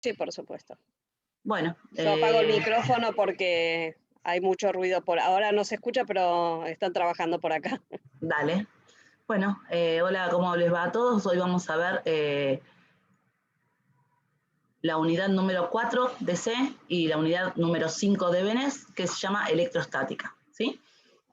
Sí, por supuesto. Bueno, Yo apago el micrófono porque hay mucho ruido por ahora, no se escucha, pero están trabajando por acá. dale. Bueno, hola, ¿cómo les va a todos? Hoy vamos a ver la unidad número 4 de C y la unidad número 5 de BNES, que se llama electrostática, ¿sí?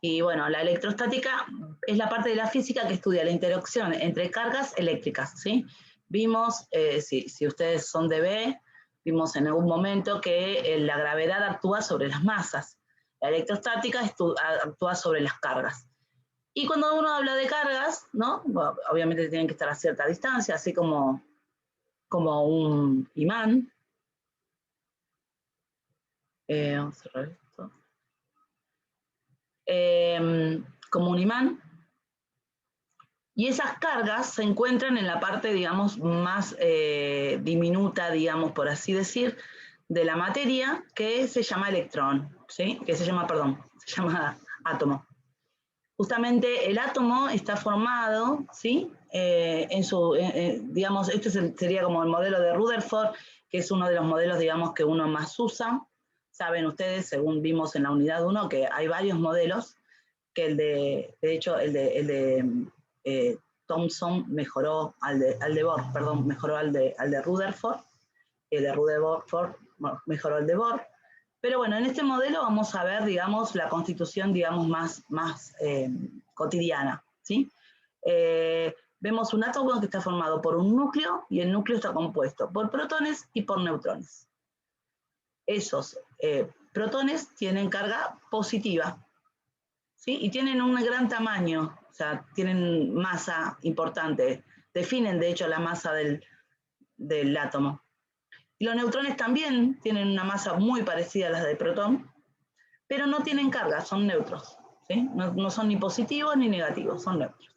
Y bueno, la electrostática es la parte de la física que estudia la interacción entre cargas eléctricas, ¿sí? Vimos, si ustedes son de B, vimos en algún momento que la gravedad actúa sobre las masas, la electrostática actúa sobre las cargas. Y cuando uno habla de cargas, ¿no? Bueno, obviamente tienen que estar a cierta distancia, así como un imán. Vamos a cerrar esto. Como un imán. Y esas cargas se encuentran en la parte, digamos, más diminuta, digamos, por así decir, de la materia, que se llama electrón, ¿sí? Que se llama, perdón, se llama átomo. Justamente el átomo está formado, ¿sí? Digamos, este sería como el modelo de Rutherford, que es uno de los modelos, digamos, que uno más usa. Saben ustedes, según vimos en la unidad 1, que hay varios modelos, que de hecho, Thomson mejoró al de Bohr, perdón, mejoró al de Rutherford, el de Rutherford mejoró el de Bohr. Pero bueno, en este modelo vamos a ver, digamos, la constitución, digamos, más cotidiana, ¿sí? Vemos un átomo que está formado por un núcleo y el núcleo está compuesto por protones y por neutrones. Esos protones tienen carga positiva, ¿sí? Y tienen un gran tamaño, o sea, tienen masa importante, definen de hecho la masa del átomo. Y los neutrones también tienen una masa muy parecida a la del protón, pero no tienen carga, son neutros, ¿sí? No son ni positivos ni negativos, son neutros.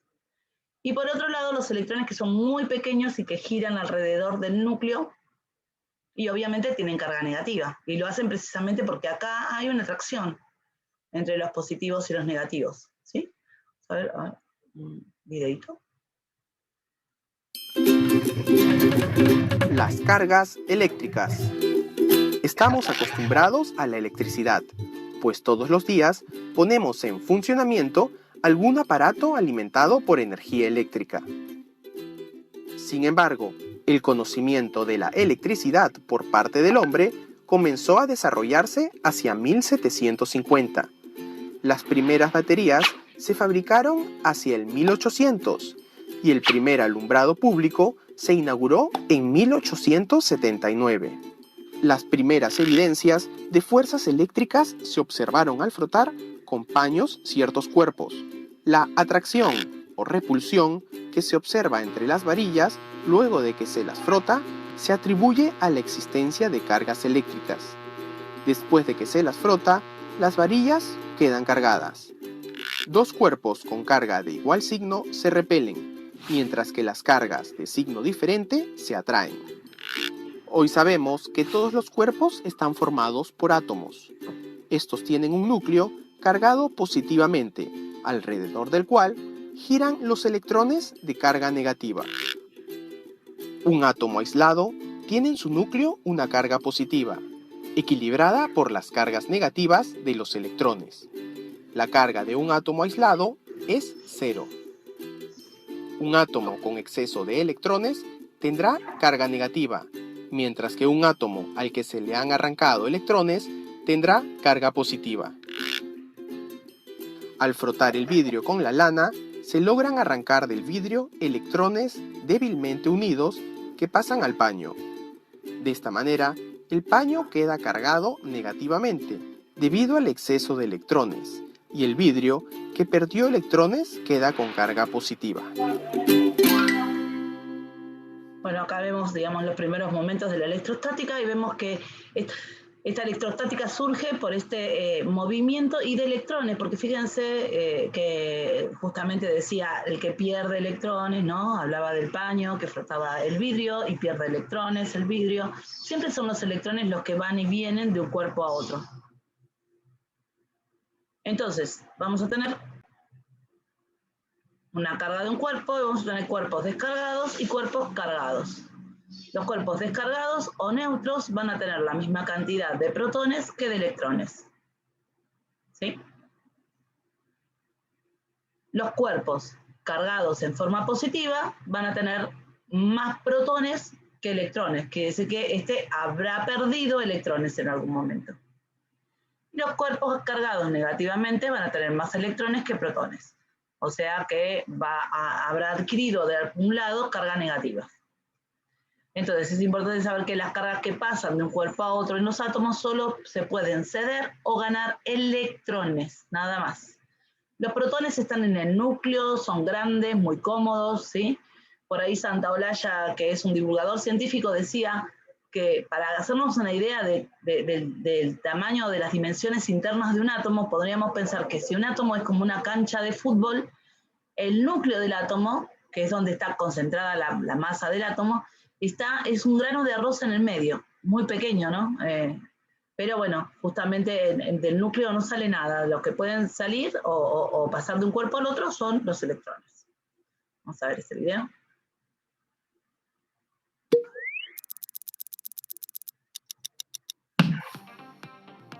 Y por otro lado, los electrones que son muy pequeños y que giran alrededor del núcleo, y obviamente tienen carga negativa, y lo hacen precisamente porque acá hay una atracción entre los positivos y los negativos, ¿sí? A ver, un videito. Las cargas eléctricas. Estamos acostumbrados a la electricidad, pues todos los días ponemos en funcionamiento algún aparato alimentado por energía eléctrica. Sin embargo, el conocimiento de la electricidad por parte del hombre comenzó a desarrollarse hacia 1750. Las primeras baterías se fabricaron hacia el 1800 y el primer alumbrado público se inauguró en 1879. Las primeras evidencias de fuerzas eléctricas se observaron al frotar con paños ciertos cuerpos. La atracción o repulsión que se observa entre las varillas luego de que se las frota se atribuye a la existencia de cargas eléctricas. Después de que se las frota, las varillas quedan cargadas. Dos cuerpos con carga de igual signo se repelen, mientras que las cargas de signo diferente se atraen. Hoy sabemos que todos los cuerpos están formados por átomos. Estos tienen un núcleo cargado positivamente, alrededor del cual giran los electrones de carga negativa. Un átomo aislado tiene en su núcleo una carga positiva, equilibrada por las cargas negativas de los electrones. La carga de un átomo aislado es cero. Un átomo con exceso de electrones tendrá carga negativa, mientras que un átomo al que se le han arrancado electrones tendrá carga positiva. Al frotar el vidrio con la lana, se logran arrancar del vidrio electrones débilmente unidos que pasan al paño. De esta manera, el paño queda cargado negativamente debido al exceso de electrones, y el vidrio, que perdió electrones, queda con carga positiva. Bueno, acá vemos, digamos, los primeros momentos de la electrostática y vemos que esta electrostática surge por este movimiento y de electrones, porque fíjense que justamente decía el que pierde electrones, ¿no? Hablaba del paño que frotaba el vidrio y pierde electrones el vidrio. Siempre son los electrones los que van y vienen de un cuerpo a otro. Entonces, vamos a tener una carga de un cuerpo y vamos a tener cuerpos descargados y cuerpos cargados. Los cuerpos descargados o neutros van a tener la misma cantidad de protones que de electrones. ¿Sí? Los cuerpos cargados en forma positiva van a tener más protones que electrones, quiere decir que este habrá perdido electrones en algún momento. Los cuerpos cargados negativamente van a tener más electrones que protones, o sea que habrá adquirido de algún lado carga negativa. Entonces es importante saber que las cargas que pasan de un cuerpo a otro en los átomos solo se pueden ceder o ganar electrones, nada más. Los protones están en el núcleo, son grandes, muy cómodos, ¿sí? Por ahí Santaolalla, que es un divulgador científico, decía que para hacernos una idea del tamaño de las dimensiones internas de un átomo, podríamos pensar que si un átomo es como una cancha de fútbol, el núcleo del átomo, que es donde está concentrada la masa del átomo, es un grano de arroz en el medio, muy pequeño, ¿no? Pero bueno, justamente del núcleo no sale nada. Lo que pueden salir o pasar de un cuerpo al otro son los electrones. Vamos a ver este video.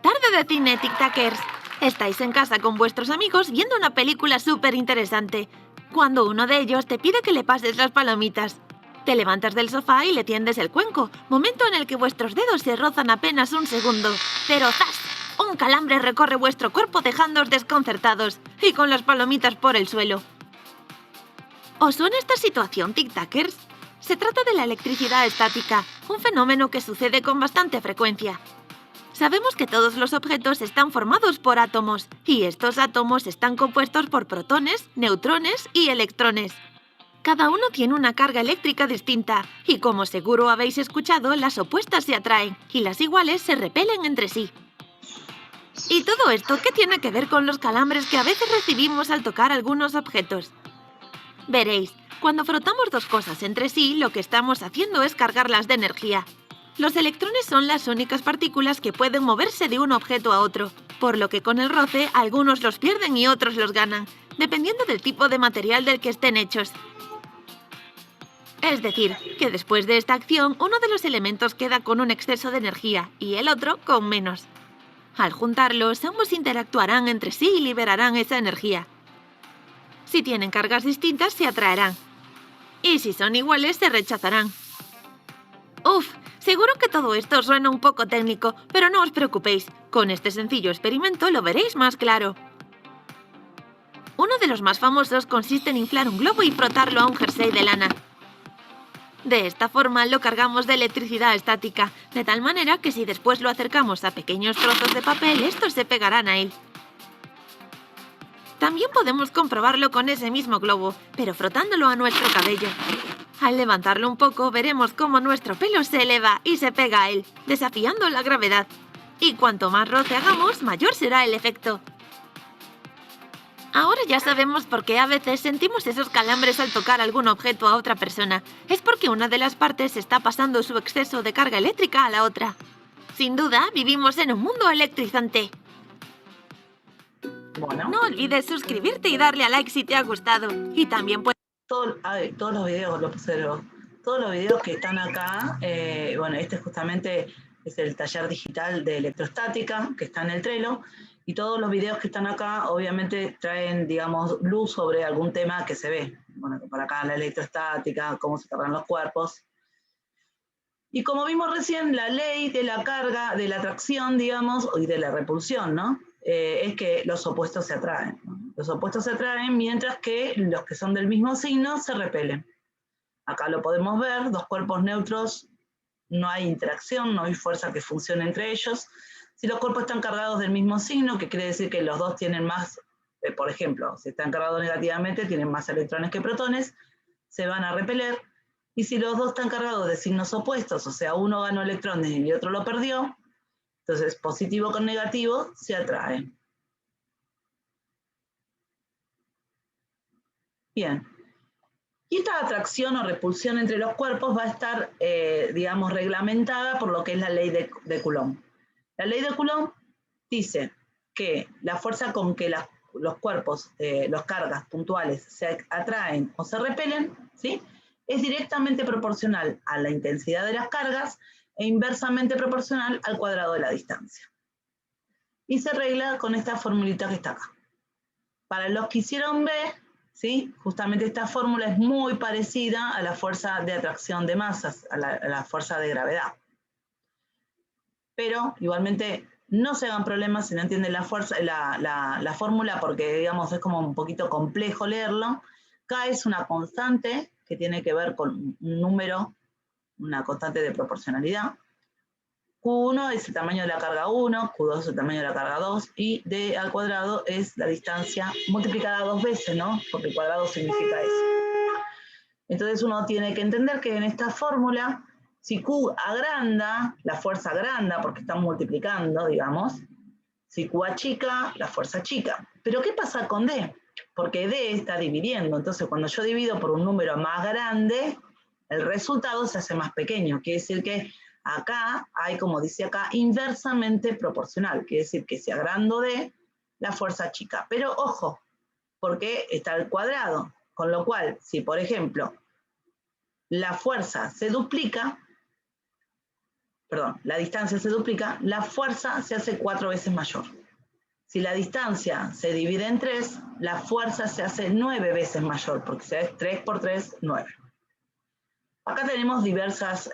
Tarde de cine, tic-tackers. Estáis en casa con vuestros amigos viendo una película súper interesante, cuando uno de ellos te pide que le pases las palomitas. Te levantas del sofá y le tiendes el cuenco, momento en el que vuestros dedos se rozan apenas un segundo. Pero ¡zas! Un calambre recorre vuestro cuerpo dejándoos desconcertados y con las palomitas por el suelo. ¿Os suena esta situación, tic-tackers? Se trata de la electricidad estática, un fenómeno que sucede con bastante frecuencia. Sabemos que todos los objetos están formados por átomos, y estos átomos están compuestos por protones, neutrones y electrones. Cada uno tiene una carga eléctrica distinta, y como seguro habéis escuchado, las opuestas se atraen, y las iguales se repelen entre sí. ¿Y todo esto qué tiene que ver con los calambres que a veces recibimos al tocar algunos objetos? Veréis, cuando frotamos dos cosas entre sí, lo que estamos haciendo es cargarlas de energía. Los electrones son las únicas partículas que pueden moverse de un objeto a otro, por lo que con el roce algunos los pierden y otros los ganan, dependiendo del tipo de material del que estén hechos. Es decir, que después de esta acción, uno de los elementos queda con un exceso de energía y el otro con menos. Al juntarlos, ambos interactuarán entre sí y liberarán esa energía. Si tienen cargas distintas, se atraerán. Y si son iguales, se rechazarán. Uf, seguro que todo esto suena un poco técnico, pero no os preocupéis. Con este sencillo experimento lo veréis más claro. Uno de los más famosos consiste en inflar un globo y frotarlo a un jersey de lana. De esta forma lo cargamos de electricidad estática, de tal manera que si después lo acercamos a pequeños trozos de papel, estos se pegarán a él. También podemos comprobarlo con ese mismo globo, pero frotándolo a nuestro cabello. Al levantarlo un poco, veremos cómo nuestro pelo se eleva y se pega a él, desafiando la gravedad. Y cuanto más roce hagamos, mayor será el efecto. Ahora ya sabemos por qué a veces sentimos esos calambres al tocar algún objeto a otra persona. Es porque una de las partes está pasando su exceso de carga eléctrica a la otra. Sin duda, vivimos en un mundo electrizante. Bueno. No olvides suscribirte y darle a like si te ha gustado. Y también puedes... Todos los videos, todos los videos que están acá, bueno, este justamente es el taller digital de electrostática que está en el Trello, y todos los videos que están acá obviamente traen, digamos, luz sobre algún tema que se ve. Bueno, por acá la electrostática, cómo se cargan los cuerpos. Y como vimos recién, la ley de la carga, de la atracción, digamos, y de la repulsión, ¿no? Es que los opuestos se atraen, ¿no? Los opuestos se atraen mientras que los que son del mismo signo se repelen. Acá lo podemos ver, dos cuerpos neutros, no hay interacción, no hay fuerza que funcione entre ellos. Si los cuerpos están cargados del mismo signo, que quiere decir que los dos tienen más, por ejemplo, si están cargados negativamente, tienen más electrones que protones, se van a repeler. Y si los dos están cargados de signos opuestos, o sea, uno ganó electrones y el otro lo perdió, entonces positivo con negativo se atraen. Bien. Y esta atracción o repulsión entre los cuerpos va a estar, digamos, reglamentada por lo que es la ley de Coulomb. La ley de Coulomb dice que la fuerza con que los cuerpos, las cargas puntuales se atraen o se repelen, ¿sí? es directamente proporcional a la intensidad de las cargas e inversamente proporcional al cuadrado de la distancia. Y se arregla con esta formulita que está acá. Para los que hicieron B, ¿sí? Justamente esta fórmula es muy parecida a la fuerza de atracción de masas, a la fuerza de gravedad. Pero igualmente no se hagan problemas si no entienden la fórmula, porque digamos es como un poquito complejo leerlo. K es una constante que tiene que ver con un número, una constante de proporcionalidad. Q1 es el tamaño de la carga 1, Q2 es el tamaño de la carga 2, y D al cuadrado es la distancia multiplicada 2 veces, ¿no? Porque el cuadrado significa eso. Entonces uno tiene que entender que en esta fórmula, si Q agranda, la fuerza agranda, porque están multiplicando, digamos. Si Q achica, la fuerza achica. Pero ¿qué pasa con D? Porque D está dividiendo. Entonces cuando yo divido por un número más grande, el resultado se hace más pequeño. Quiere decir que acá hay, como dice acá, inversamente proporcional. Quiere decir que si agrando D, la fuerza achica. Pero ojo, porque está al cuadrado. Con lo cual, si por ejemplo la fuerza se duplica, perdón, la distancia se duplica, la fuerza se hace 4 veces mayor. Si la distancia se divide en 3, la fuerza se hace 9 veces mayor, porque si es 3 por 3, 9. Acá tenemos diversos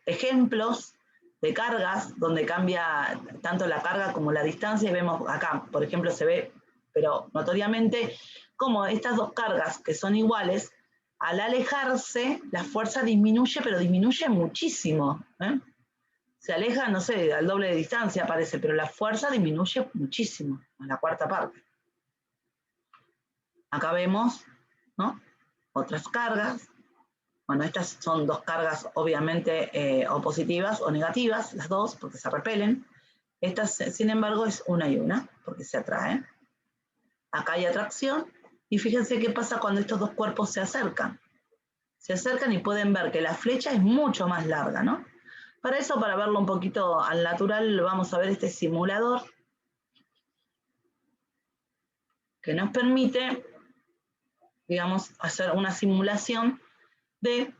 ejemplos de cargas donde cambia tanto la carga como la distancia, y vemos acá, por ejemplo, se ve, pero notoriamente, como estas dos cargas que son iguales, al alejarse, la fuerza disminuye, pero disminuye muchísimo. Se aleja, no sé, al doble de distancia parece, pero la fuerza disminuye muchísimo, a la cuarta parte. Acá vemos, ¿no?, otras cargas. Bueno, estas son dos cargas obviamente o positivas o negativas, las dos, porque se repelen. Estas, sin embargo, es una y una, porque se atraen. Acá hay atracción, y fíjense qué pasa cuando estos dos cuerpos se acercan. Se acercan y pueden ver que la flecha es mucho más larga, ¿no? Para eso, para verlo un poquito al natural, vamos a ver este simulador que nos permite, digamos, hacer una simulación de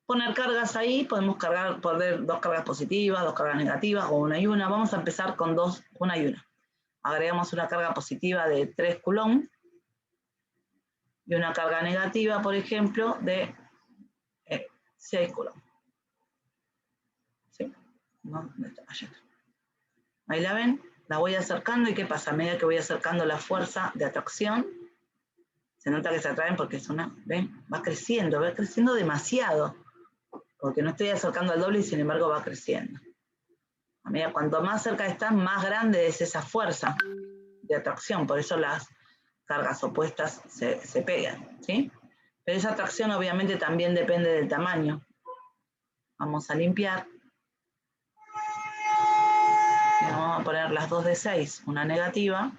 poner cargas ahí. Podemos poner dos cargas positivas, dos cargas negativas, o una y una. Vamos a empezar con dos, una y una. Agregamos una carga positiva de 3 coulombs y una carga negativa, por ejemplo, de 6 coulombs. ¿Sí? ¿No? Allá está. Ahí la ven, la voy acercando, y ¿qué pasa? A medida que voy acercando la fuerza de atracción, se nota que se atraen porque es una, ¿ven? Va creciendo demasiado, porque no estoy acercando al doble y sin embargo va creciendo. A medida, cuanto más cerca están, más grande es esa fuerza de atracción, por eso las cargas opuestas se pegan, ¿sí? Pero esa atracción obviamente también depende del tamaño. Vamos a limpiar. Y vamos a poner las dos de 6, una negativa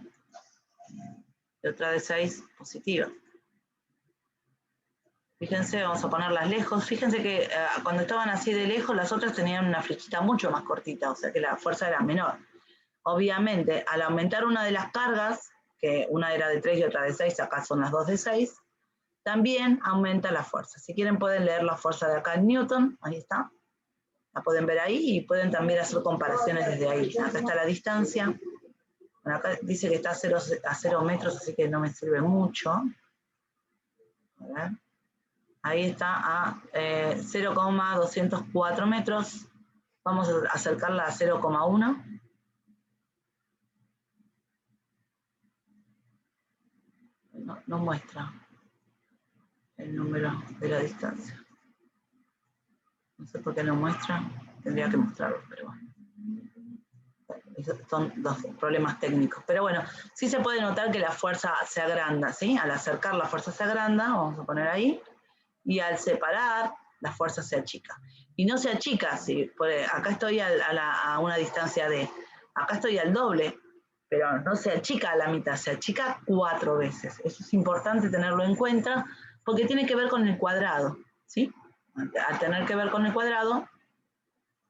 y otra de 6 positiva. Fíjense, vamos a ponerlas lejos. Fíjense que cuando estaban así de lejos, las otras tenían una flechita mucho más cortita, o sea que la fuerza era menor. Obviamente, al aumentar una de las cargas, que una era de 3 y otra de 6, acá son las dos de 6, también aumenta la fuerza. Si quieren pueden leer la fuerza de acá en Newton, ahí está. La pueden ver ahí, y pueden también hacer comparaciones desde ahí. Acá está la distancia. Bueno, acá dice que está a 0 metros, así que no me sirve mucho. A ver. Ahí está a 0,204 metros. Vamos a acercarla a 0,1. No muestra el número de la distancia. No sé por qué no muestra. Tendría que mostrarlo, pero bueno. Son dos problemas técnicos. Pero bueno, sí se puede notar que la fuerza se agranda, ¿sí? Al acercar la fuerza se agranda, vamos a poner ahí. Y al separar, la fuerza se achica. Y no se achica, ¿sí? Acá estoy a una distancia de, acá estoy al doble, pero no se achica a la mitad, se achica 4 veces. Eso es importante tenerlo en cuenta, porque tiene que ver con el cuadrado, ¿sí? Al tener que ver con el cuadrado,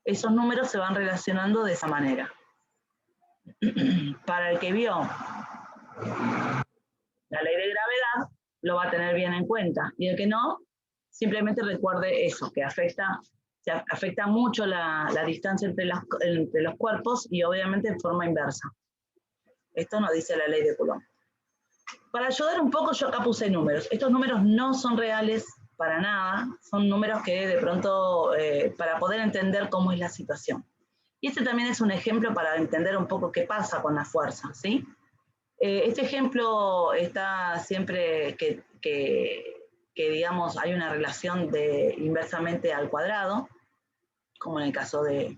esos números se van relacionando de esa manera. Para el que vio la ley de gravedad, lo va a tener bien en cuenta. Y el que no, simplemente recuerde eso, que afecta mucho la distancia entre los cuerpos y obviamente en forma inversa. Esto nos dice la ley de Coulomb. Para ayudar un poco, yo acá puse números. Estos números no son reales para nada, son números que de pronto, para poder entender cómo es la situación. Y este también es un ejemplo para entender un poco qué pasa con la fuerza, ¿sí? Este ejemplo está siempre que digamos, hay una relación de inversamente al cuadrado, como en el caso de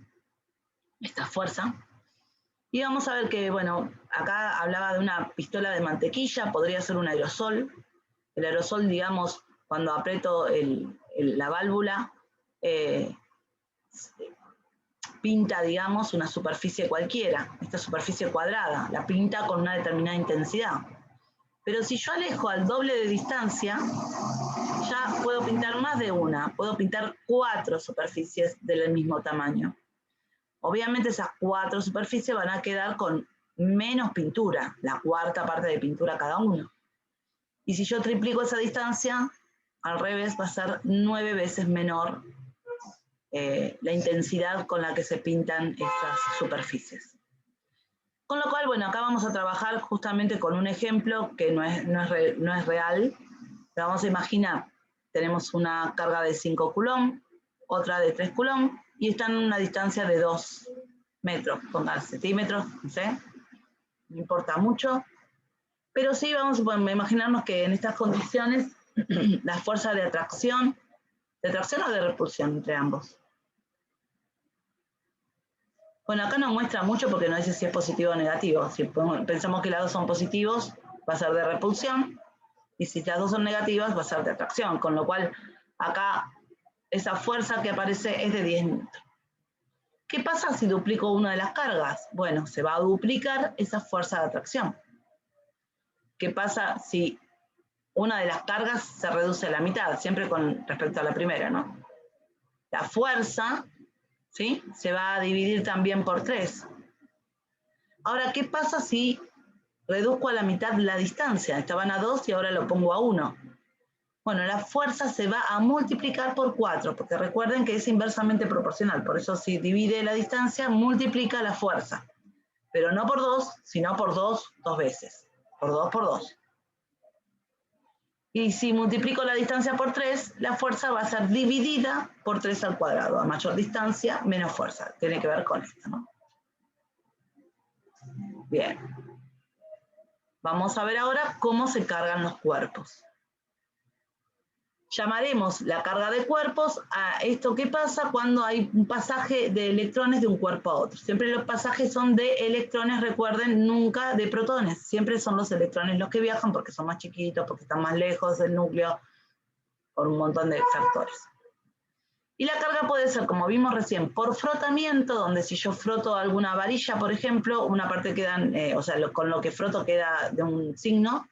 esta fuerza. Y vamos a ver que, bueno, acá hablaba de una pistola de mantequilla, podría ser un aerosol. El aerosol, digamos, cuando aprieto la válvula, pinta, digamos, una superficie cualquiera, esta superficie cuadrada, la pinta con una determinada intensidad. Pero si yo alejo al doble de distancia, ya puedo pintar más de una, puedo pintar 4 superficies del mismo tamaño. Obviamente esas 4 superficies van a quedar con menos pintura, la cuarta parte de pintura cada uno. Y si yo triplico esa distancia, al revés va a ser 9 veces menor la intensidad con la que se pintan esas superficies. Con lo cual, bueno, acá vamos a trabajar justamente con un ejemplo que no es real. Pero vamos a imaginar, tenemos una carga de 5 Coulomb, otra de 3 Coulomb, y están en una distancia de 2 metros, pongan centímetros, no sé, no importa mucho. Pero sí vamos a imaginarnos que en estas condiciones la fuerza de atracción o de repulsión entre ambos. Bueno, acá no muestra mucho porque no dice si es positivo o negativo. Si pensamos que las dos son positivos, va a ser de repulsión, y si las dos son negativas, va a ser de atracción, con lo cual acá esa fuerza que aparece es de 10 newton. ¿Qué pasa si duplico una de las cargas? Bueno, se va a duplicar esa fuerza de atracción. ¿Qué pasa si una de las cargas se reduce a la mitad? Siempre con respecto a la primera, ¿no? La fuerza, ¿sí?, se va a dividir también por 3. Ahora, ¿qué pasa si reduzco a la mitad la distancia? Estaban a 2 y ahora lo pongo a 1. Bueno, la fuerza se va a multiplicar por 4, porque recuerden que es inversamente proporcional. Por eso si divide la distancia, multiplica la fuerza. Pero no por 2, sino por 2 veces. Por 2 por 2. Y si multiplico la distancia por 3, la fuerza va a ser dividida por 3 al cuadrado. A mayor distancia, menos fuerza. Tiene que ver con esto, ¿no? Bien. Vamos a ver ahora cómo se cargan los cuerpos. Llamaremos la carga de cuerpos a esto que pasa cuando hay un pasaje de electrones de un cuerpo a otro. Siempre los pasajes son de electrones, recuerden, nunca de protones. Siempre son los electrones los que viajan porque son más chiquitos, porque están más lejos del núcleo, por un montón de factores. Y la carga puede ser, como vimos recién, por frotamiento, donde si yo froto alguna varilla, por ejemplo, una parte queda, con lo que froto queda de un signo,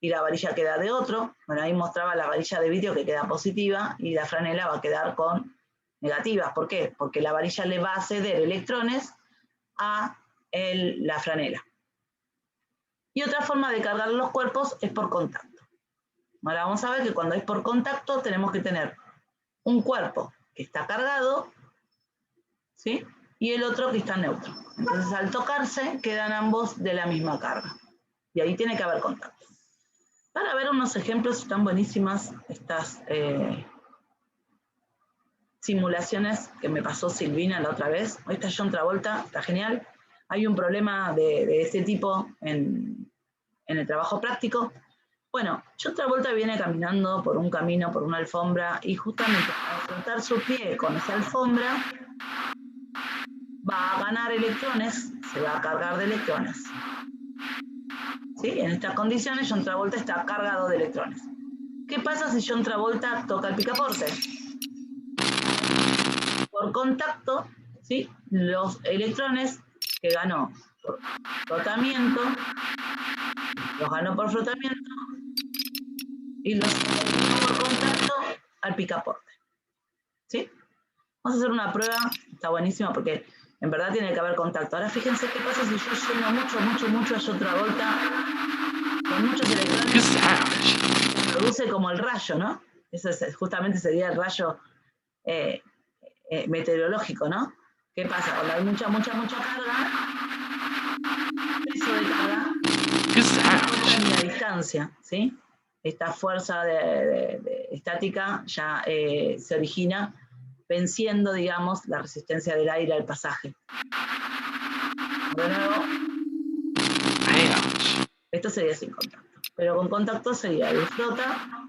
y la varilla queda de otro. Bueno, ahí mostraba la varilla de vidrio que queda positiva y la franela va a quedar con negativas. ¿Por qué? Porque la varilla le va a ceder electrones a la franela. Y otra forma de cargar los cuerpos es por contacto. Ahora vamos a ver que cuando es por contacto tenemos que tener un cuerpo que está cargado, ¿sí?, y el otro que está neutro. Entonces al tocarse quedan ambos de la misma carga. Y ahí tiene que haber contacto. Para ver unos ejemplos, están buenísimas estas simulaciones que me pasó Silvina la otra vez. Hoy está John Travolta, está genial. Hay un problema de este tipo en el trabajo práctico. Bueno, John Travolta viene caminando por un camino, por una alfombra, y justamente al frotar su pie con esa alfombra, va a ganar electrones, se va a cargar de electrones. ¿Sí? En estas condiciones, John Travolta está cargado de electrones. ¿Qué pasa si John Travolta toca el picaporte? Por contacto, ¿sí?, los electrones que ganó por frotamiento, los ganó por frotamiento y los ganó por contacto al picaporte. ¿Sí? Vamos a hacer una prueba, está buenísima porque en verdad tiene que haber contacto. Ahora fíjense qué pasa si yo lleno mucho a John Travolta con muchos electrones. Produce como el rayo, ¿no? Eso es, justamente sería el rayo meteorológico, ¿no? ¿Qué pasa? Cuando hay mucha carga, peso de carga, y la distancia, ¿sí? Esta fuerza estática ya se origina venciendo, digamos, la resistencia del aire al pasaje. De nuevo, esto sería sin contacto. Pero con contacto sería el flota.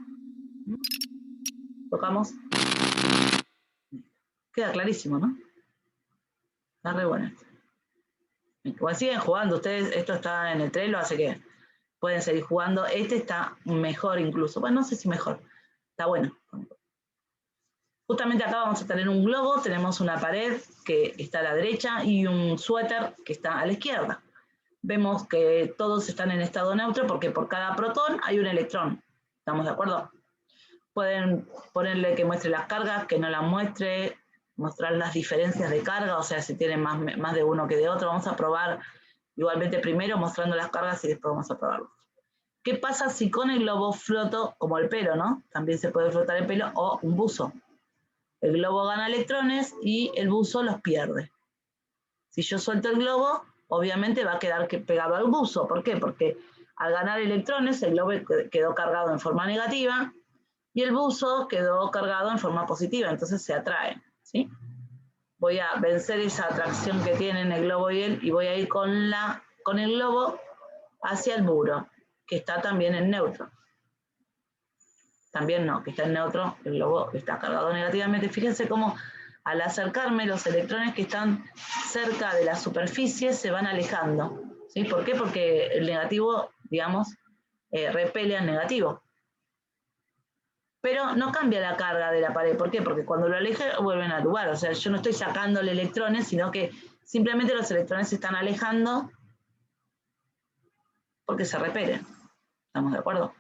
Tocamos. Queda clarísimo, ¿no? Está re bueno esto. Igual siguen jugando ustedes, esto está en el Trello, así que pueden seguir jugando. Este está mejor incluso. Bueno, no sé si mejor. Está bueno. Justamente acá vamos a tener un globo, tenemos una pared que está a la derecha y un suéter que está a la izquierda. Vemos que todos están en estado neutro porque por cada protón hay un electrón. ¿Estamos de acuerdo? Pueden ponerle que muestre las cargas, que no las muestre, mostrar las diferencias de carga, o sea, si tienen más de uno que de otro. Vamos a probar igualmente primero mostrando las cargas y después vamos a probarlo. ¿Qué pasa si con el globo floto, como el pelo, ¿no? También se puede flotar el pelo o un buzo. El globo gana electrones y el buzo los pierde. Si yo suelto el globo, obviamente va a quedar pegado al buzo. ¿Por qué? Porque al ganar electrones, el globo quedó cargado en forma negativa y el buzo quedó cargado en forma positiva, entonces se atraen, ¿sí? Voy a vencer esa atracción que tienen el globo y él, y voy a ir con el globo hacia el muro, que está también en neutro. También no, que está en neutro, el globo está cargado negativamente. Fíjense cómo al acercarme los electrones que están cerca de la superficie se van alejando, ¿sí? ¿Por qué? Porque el negativo, digamos, repele al negativo. Pero no cambia la carga de la pared. ¿Por qué? Porque cuando lo aleje vuelven al lugar. O sea, yo no estoy sacándole electrones, sino que simplemente los electrones se están alejando porque se repelen. ¿Estamos de acuerdo?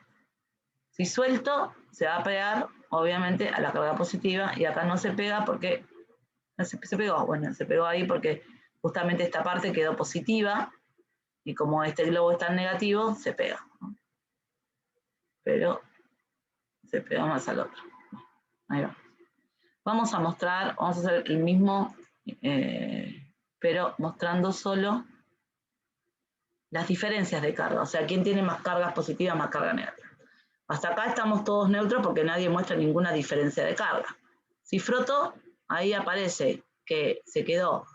Si suelto, se va a pegar, obviamente, a la carga positiva, y acá no se pega porque... ¿Se pegó? Bueno, se pegó ahí porque justamente esta parte quedó positiva, y como este globo está en negativo, se pega, ¿no? Pero se pega más al otro. Ahí va. Vamos a mostrar, vamos a hacer el mismo, pero mostrando solo las diferencias de carga. O sea, quién tiene más cargas positivas, más carga negativa. Hasta acá estamos todos neutros porque nadie muestra ninguna diferencia de carga. Si froto, ahí aparece que se quedó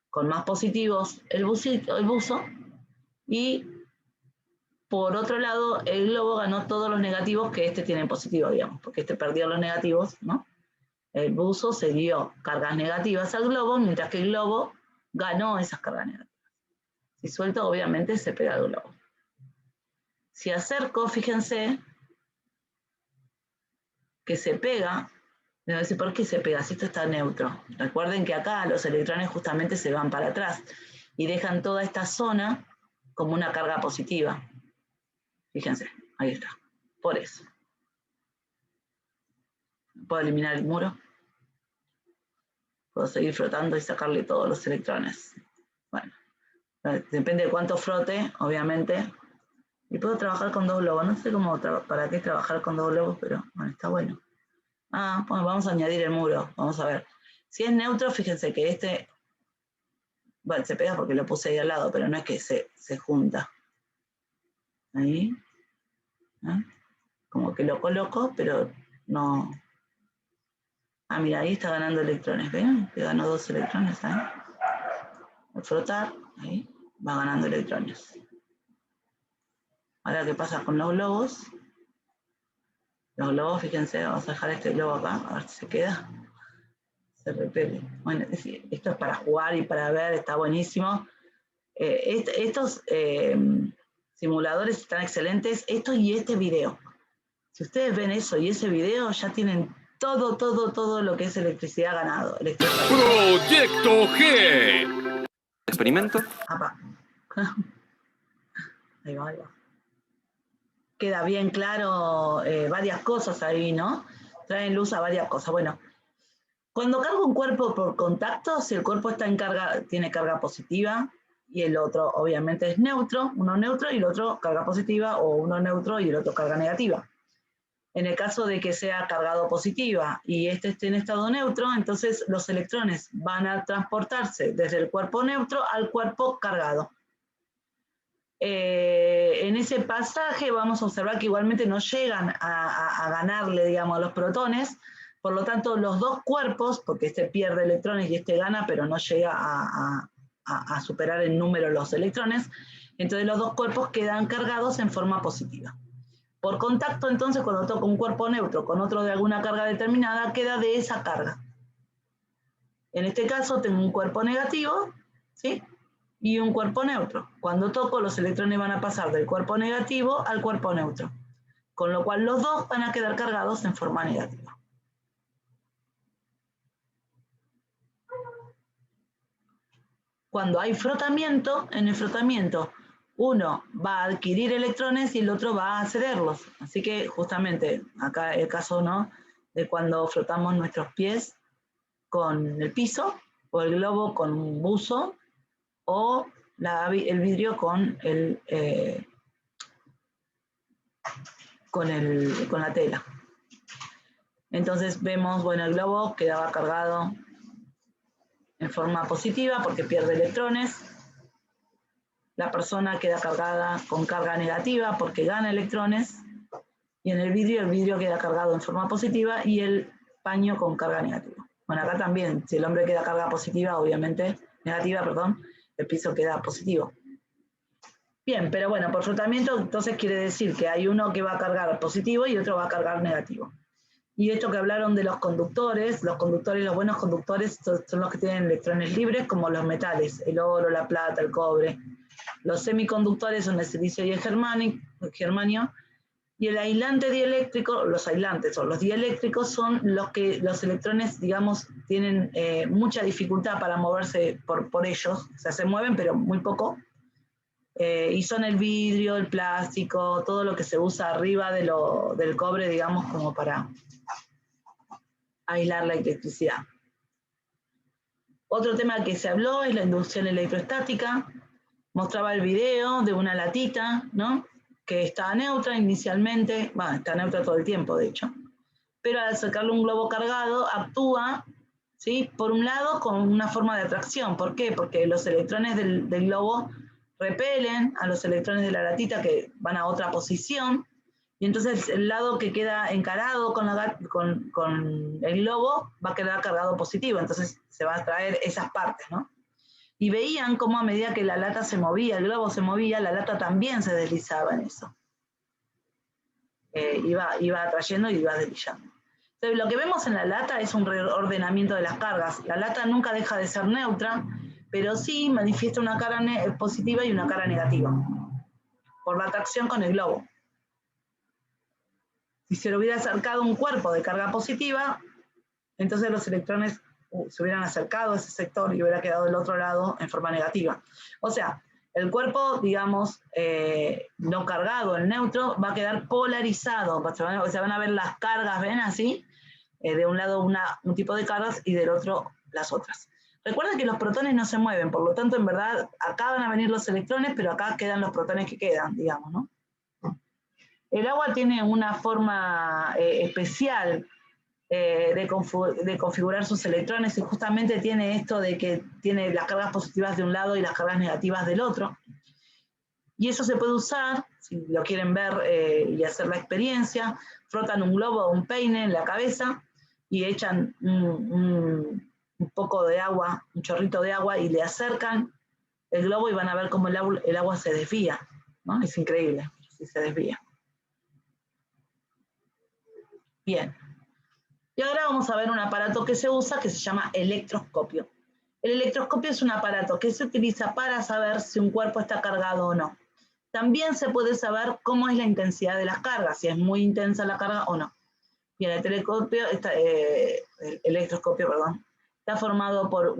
con más positivos el buzo, y por otro lado el globo ganó todos los negativos que este tiene en positivo, digamos, porque este perdió los negativos, ¿no? El buzo se dio cargas negativas al globo, mientras que el globo ganó esas cargas negativas. Si suelto, obviamente se pega al globo. Si acerco, fíjense que se pega. Me voy a decir, ¿por qué se pega? Si esto está neutro. Recuerden que acá los electrones justamente se van para atrás y dejan toda esta zona como una carga positiva. Fíjense, ahí está. Por eso. ¿Puedo eliminar el muro? Puedo seguir flotando y sacarle todos los electrones. Bueno, depende de cuánto frote, obviamente. Y puedo trabajar con dos globos. No sé para qué trabajar con dos globos, pero bueno, está bueno. Bueno, vamos a añadir el muro. Vamos a ver. Si es neutro, fíjense que este... Bueno, se pega porque lo puse ahí al lado, pero no es que se junta. Ahí. Como que lo coloco, pero no... mira, ahí está ganando electrones. ¿Ven? Que ganó 2 electrones ahí. Al frotar, ahí, va ganando electrones. Ahora, ¿qué pasa con los globos? Los globos, fíjense, vamos a dejar este globo acá, a ver si se queda. Se repele. Bueno, es decir, esto es para jugar y para ver, está buenísimo. Estos simuladores están excelentes, esto y este video. Si ustedes ven eso y ese video, ya tienen todo lo que es electricidad ganado. Proyecto G. Experimento. Ahí va. Queda bien claro varias cosas ahí, ¿no? Traen luz a varias cosas. Bueno, cuando cargo un cuerpo por contacto, si el cuerpo está en carga, tiene carga positiva, y el otro obviamente es neutro, uno neutro y el otro carga positiva, o uno neutro y el otro carga negativa. En el caso de que sea cargado positiva y este esté en estado neutro, entonces los electrones van a transportarse desde el cuerpo neutro al cuerpo cargado. En ese pasaje vamos a observar que igualmente no llegan a ganarle, digamos, a los protones. Por lo tanto, los dos cuerpos, porque este pierde electrones y este gana, pero no llega a superar en número los electrones, entonces los dos cuerpos quedan cargados en forma positiva. Por contacto, entonces, cuando toco un cuerpo neutro con otro de alguna carga determinada, queda de esa carga. En este caso tengo un cuerpo negativo, ¿sí?, y un cuerpo neutro. Cuando toco, los electrones van a pasar del cuerpo negativo al cuerpo neutro, con lo cual los dos van a quedar cargados en forma negativa. Cuando hay frotamiento, en el frotamiento uno va a adquirir electrones y el otro va a cederlos. Así que justamente acá el caso, ¿no?, de cuando frotamos nuestros pies con el piso, o el globo con un buzo, o el vidrio con la tela. Entonces vemos, bueno, el globo quedaba cargado en forma positiva porque pierde electrones. La persona queda cargada con carga negativa porque gana electrones. Y en el vidrio queda cargado en forma positiva y el paño con carga negativa. Bueno, acá también, si el hombre queda carga positiva, obviamente, negativa, perdón, el piso queda positivo. Bien, pero bueno, por frotamiento entonces quiere decir que hay uno que va a cargar positivo y otro va a cargar negativo. Y esto que hablaron de los conductores, los buenos conductores son los que tienen electrones libres, como los metales, el oro, la plata, el cobre. Los semiconductores son el silicio y el germanio. Y el aislante dieléctrico, los aislantes o los dieléctricos son los que los electrones, digamos, tienen mucha dificultad para moverse por ellos. O sea, se mueven, pero muy poco. Y son el vidrio, el plástico, todo lo que se usa arriba del cobre, digamos, como para aislar la electricidad. Otro tema que se habló es la inducción electrostática. Mostraba el video de una latita, ¿no?, que está neutra inicialmente, bueno, está neutra todo el tiempo, de hecho, pero al acercarle un globo cargado, actúa, ¿sí?, por un lado con una forma de atracción. ¿Por qué? Porque los electrones del globo repelen a los electrones de la latita que van a otra posición, y entonces el lado que queda encarado con el globo va a quedar cargado positivo, entonces se va a atraer esas partes, ¿no? Y veían cómo a medida que la lata se movía, el globo se movía, la lata también se deslizaba en eso. Iba atrayendo y iba deslizando. Entonces, lo que vemos en la lata es un reordenamiento de las cargas. La lata nunca deja de ser neutra, pero sí manifiesta una cara positiva y una cara negativa, por la atracción con el globo. Si se le hubiera acercado un cuerpo de carga positiva, entonces los electrones se hubieran acercado a ese sector y hubiera quedado del otro lado en forma negativa. O sea, el cuerpo, digamos, no cargado, el neutro, va a quedar polarizado. Se van a ver las cargas, ¿ven? Así, de un lado un tipo de cargas y del otro las otras. Recuerden que los protones no se mueven, por lo tanto, en verdad, acá van a venir los electrones, pero acá quedan los protones que quedan, digamos, ¿no? El agua tiene una forma especial de configurar sus electrones, y justamente tiene esto de que tiene las cargas positivas de un lado y las cargas negativas del otro. Y eso se puede usar, si lo quieren ver y hacer la experiencia, frotan un globo o un peine en la cabeza y echan un poco de agua, un chorrito de agua, y le acercan el globo y van a ver cómo el agua se desvía, ¿no? Es increíble si se desvía. Bien. Y ahora vamos a ver un aparato que se usa que se llama electroscopio. El electroscopio es un aparato que se utiliza para saber si un cuerpo está cargado o no. También se puede saber cómo es la intensidad de las cargas, si es muy intensa la carga o no. Bien, el electroscopio, está formado por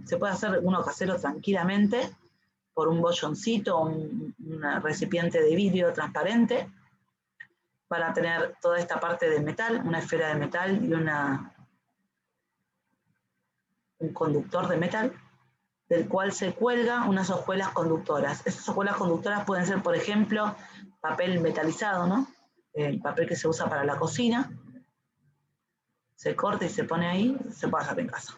se puede hacer uno casero tranquilamente, por un bolloncito, un recipiente de vidrio transparente, para tener toda esta parte de metal, una esfera de metal y un conductor de metal, del cual se cuelga unas hojuelas conductoras. Esas hojuelas conductoras pueden ser, por ejemplo, papel metalizado, ¿no? el papel que se usa para la cocina, se corta y se pone ahí, se puede hacer en casa.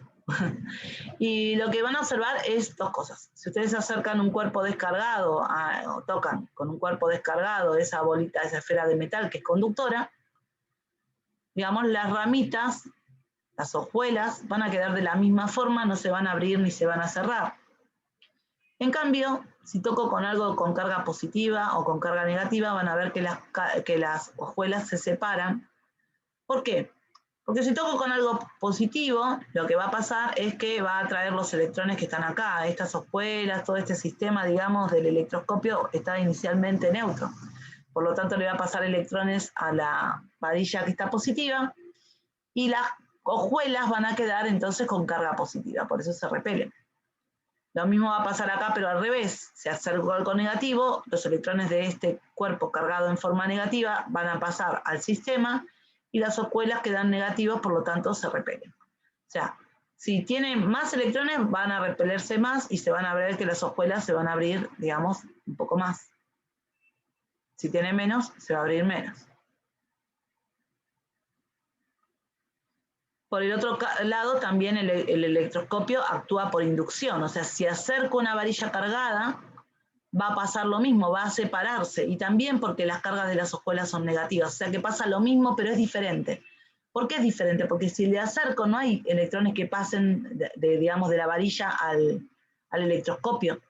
Y lo que van a observar es dos cosas. Si ustedes acercan un cuerpo descargado o tocan con un cuerpo descargado esa bolita, esa esfera de metal que es conductora, digamos, las ramitas, las hojuelas, van a quedar de la misma forma, no se van a abrir ni se van a cerrar. En cambio, si toco con algo con carga positiva o con carga negativa, van a ver que las hojuelas se separan. ¿Por qué? Porque si toco con algo positivo, lo que va a pasar es que va a atraer los electrones que están acá, estas hojuelas, todo este sistema, digamos, del electroscopio está inicialmente neutro. Por lo tanto, le va a pasar electrones a la varilla que está positiva y las hojuelas van a quedar entonces con carga positiva, por eso se repelen. Lo mismo va a pasar acá, pero al revés. Si acerco algo negativo, los electrones de este cuerpo cargado en forma negativa van a pasar al sistema y las hojuelas quedan negativas, por lo tanto se repelen. O sea, si tienen más electrones van a repelerse más y se van a ver que las hojuelas se van a abrir, digamos, un poco más. Si tiene menos, se va a abrir menos. Por el otro lado, también el electroscopio actúa por inducción. O sea, si acerco una varilla cargada, va a pasar lo mismo, va a separarse. Y también porque las cargas de las hojuelas son negativas. O sea, que pasa lo mismo, pero es diferente. ¿Por qué es diferente? Porque si le acerco, no hay electrones que pasen, digamos, de la varilla al electroscopio.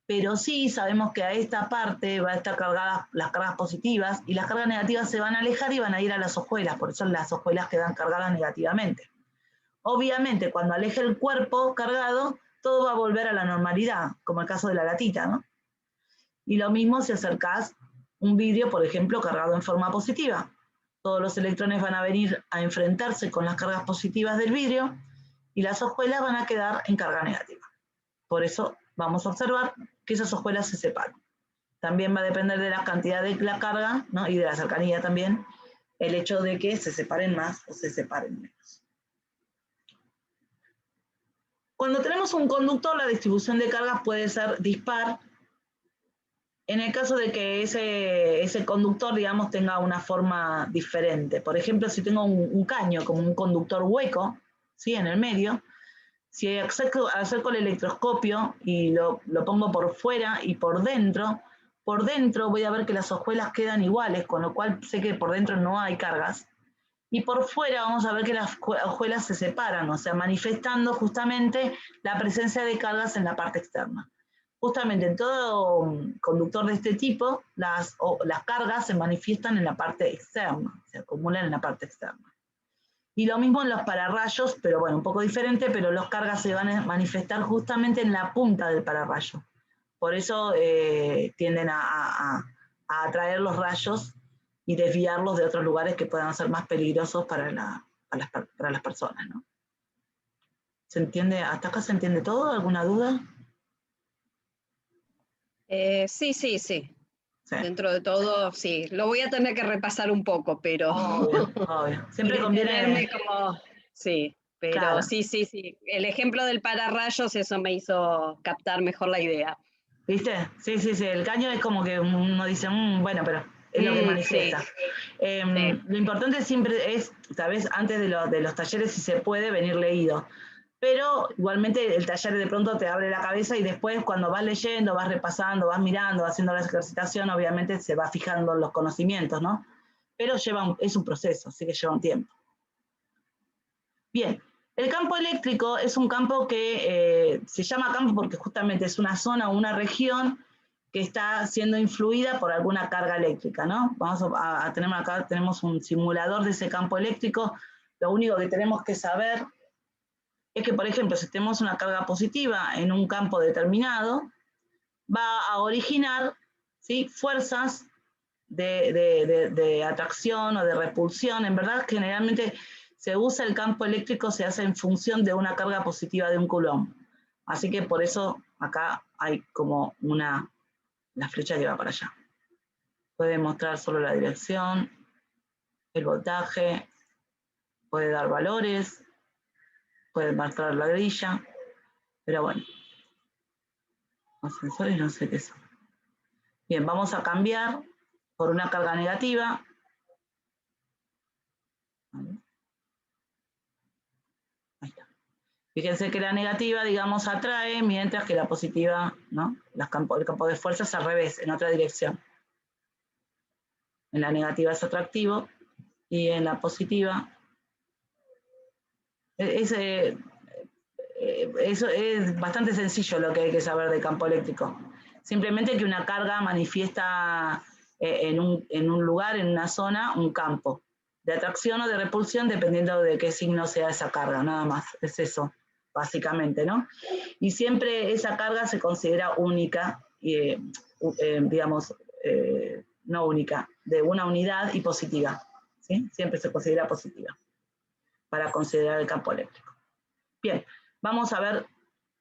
Pero sí sabemos que a esta parte va a estar cargadas las cargas positivas y las cargas negativas se van a alejar y van a ir a las hojuelas, por eso las hojuelas quedan cargadas negativamente. Obviamente, cuando aleje el cuerpo cargado, todo va a volver a la normalidad, como el caso de la latita, ¿no? Y lo mismo si acercás un vidrio, por ejemplo, cargado en forma positiva. Todos los electrones van a venir a enfrentarse con las cargas positivas del vidrio y las hojuelas van a quedar en carga negativa. Por eso vamos a observar que esas hojuelas se separan. También va a depender de la cantidad de la carga, ¿no? Y de la cercanía también, el hecho de que se separen más o se separen menos. Cuando tenemos un conductor, la distribución de cargas puede ser dispar. En el caso de que ese conductor, digamos, tenga una forma diferente. Por ejemplo, si tengo un caño como un conductor hueco, ¿sí? En el medio, si acerco el electroscopio y lo pongo por fuera y por dentro voy a ver que las hojuelas quedan iguales, con lo cual sé que por dentro no hay cargas. Y por fuera vamos a ver que las hojuelas se separan, o sea, manifestando justamente la presencia de cargas en la parte externa. Justamente en todo conductor de este tipo, las cargas se manifiestan en la parte externa, se acumulan en la parte externa. Y lo mismo en los pararrayos, pero bueno, un poco diferente, pero las cargas se van a manifestar justamente en la punta del pararrayo. Por eso tienden a atraer los rayos y desviarlos de otros lugares que puedan ser más peligrosos para las personas, ¿no? ¿Se entiende? ¿Hasta acá se entiende todo? ¿Alguna duda? Sí. Sí. Dentro de todo, sí. Lo voy a tener que repasar un poco, pero... Obvio. Siempre conviene... como... Sí, pero Claro. sí. El ejemplo del pararrayos, eso me hizo captar mejor la idea. ¿Viste? Sí. El caño es como que uno dice, bueno, pero es lo que manifiesta. Sí. Lo importante siempre es, tal vez antes de los talleres, si se puede, venir leído. Pero igualmente el taller de pronto te abre la cabeza y después cuando vas leyendo, vas repasando, vas mirando, vas haciendo la ejercitación, obviamente se va fijando los conocimientos, ¿no? Pero es un proceso, así que lleva un tiempo. Bien, el campo eléctrico es un campo que se llama campo porque justamente es una zona o una región que está siendo influida por alguna carga eléctrica, ¿no? Vamos a tener acá, tenemos un simulador de ese campo eléctrico. Lo único que tenemos que saber es que, por ejemplo, si tenemos una carga positiva en un campo determinado, va a originar, ¿sí?, fuerzas de atracción o de repulsión. En verdad, generalmente se usa el campo eléctrico, se hace en función de una carga positiva de un coulomb. Así que por eso acá hay como la flecha que va para allá. Puede mostrar solo la dirección, el voltaje, puede dar valores, puede mostrar la grilla, pero bueno, los sensores no sé qué son. Bien, vamos a cambiar por una carga negativa, Fíjense que la negativa, digamos, atrae, mientras que la positiva, ¿no? El campo de fuerza es al revés, en otra dirección. En la negativa es atractivo y en la positiva eso es bastante sencillo lo que hay que saber de campo eléctrico. Simplemente que una carga manifiesta en un lugar, en una zona, un campo de atracción o de repulsión, dependiendo de qué signo sea esa carga, nada más. Es eso, básicamente, ¿no? Y siempre esa carga se considera única, digamos, no única, de una unidad y positiva, ¿sí? Siempre se considera positiva para considerar el campo eléctrico. Bien, vamos a ver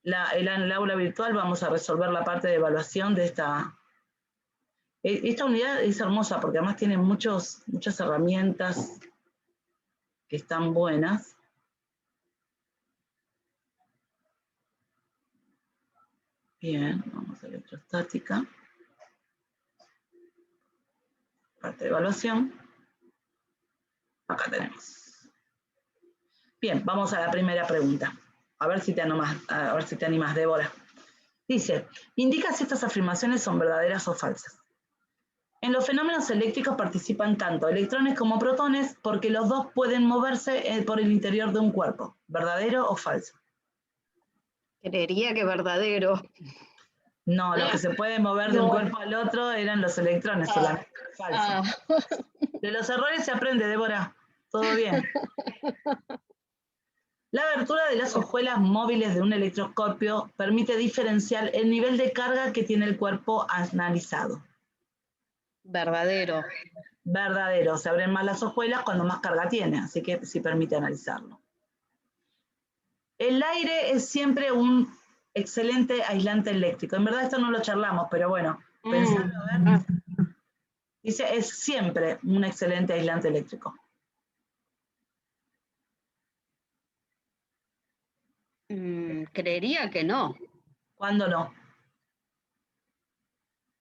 en el aula virtual, vamos a resolver la parte de evaluación de esta. Esta unidad es hermosa porque además tiene muchas herramientas que están buenas. Bien, vamos a electrostática. Parte de evaluación. Acá tenemos. Bien, vamos a la primera pregunta. A ver si te animas, Débora. Dice, indica si estas afirmaciones son verdaderas o falsas. En los fenómenos eléctricos participan tanto electrones como protones porque los dos pueden moverse por el interior de un cuerpo. ¿Verdadero o falso? Creería que verdadero. No, los que se pueden mover de un cuerpo al otro eran los electrones, solamente. Falso. De los errores se aprende, Débora. Todo bien. La abertura de las hojuelas móviles de un electroscopio permite diferenciar el nivel de carga que tiene el cuerpo analizado. Verdadero. Verdadero, se abren más las hojuelas cuando más carga tiene, así que sí permite analizarlo. El aire es siempre un excelente aislante eléctrico. En verdad esto no lo charlamos, pero bueno, pensando, a ver. Dice, es siempre un excelente aislante eléctrico. Creería que no. ¿Cuándo no?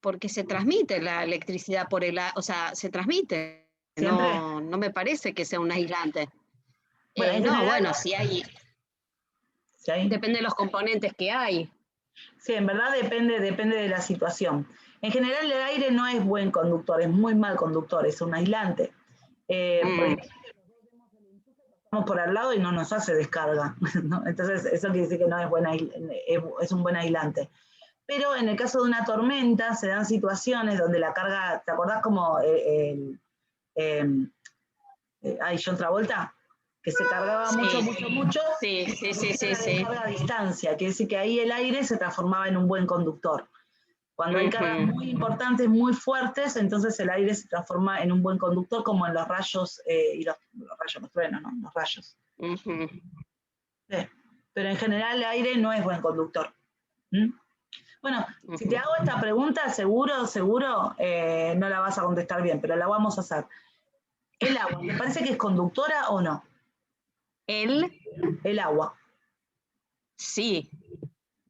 Porque se transmite la electricidad por o sea, se transmite. ¿Siempre? No me parece que sea un aislante. Bueno, en no, general, bueno, si hay. ¿sí? Depende de los componentes que hay. Sí, en verdad depende de la situación. En general el aire no es buen conductor, es muy mal conductor, es un aislante. Por ejemplo, pasamos por al lado y no nos hace descarga, ¿no? Entonces eso quiere decir que no es un buen aislante. Pero en el caso de una tormenta se dan situaciones donde la carga, ¿te acordás como John Travolta? Que se cargaba mucho. Sí. Carga a distancia, quiere decir que ahí el aire se transformaba en un buen conductor. Cuando hay cargas muy importantes, muy fuertes, entonces el aire se transforma en un buen conductor, como en los rayos, los truenos, ¿no? Los rayos. Sí. Pero en general el aire no es buen conductor. Bueno, si te hago esta pregunta, seguro, no la vas a contestar bien, pero la vamos a hacer. ¿El agua, te parece que es conductora o no? El agua. Sí.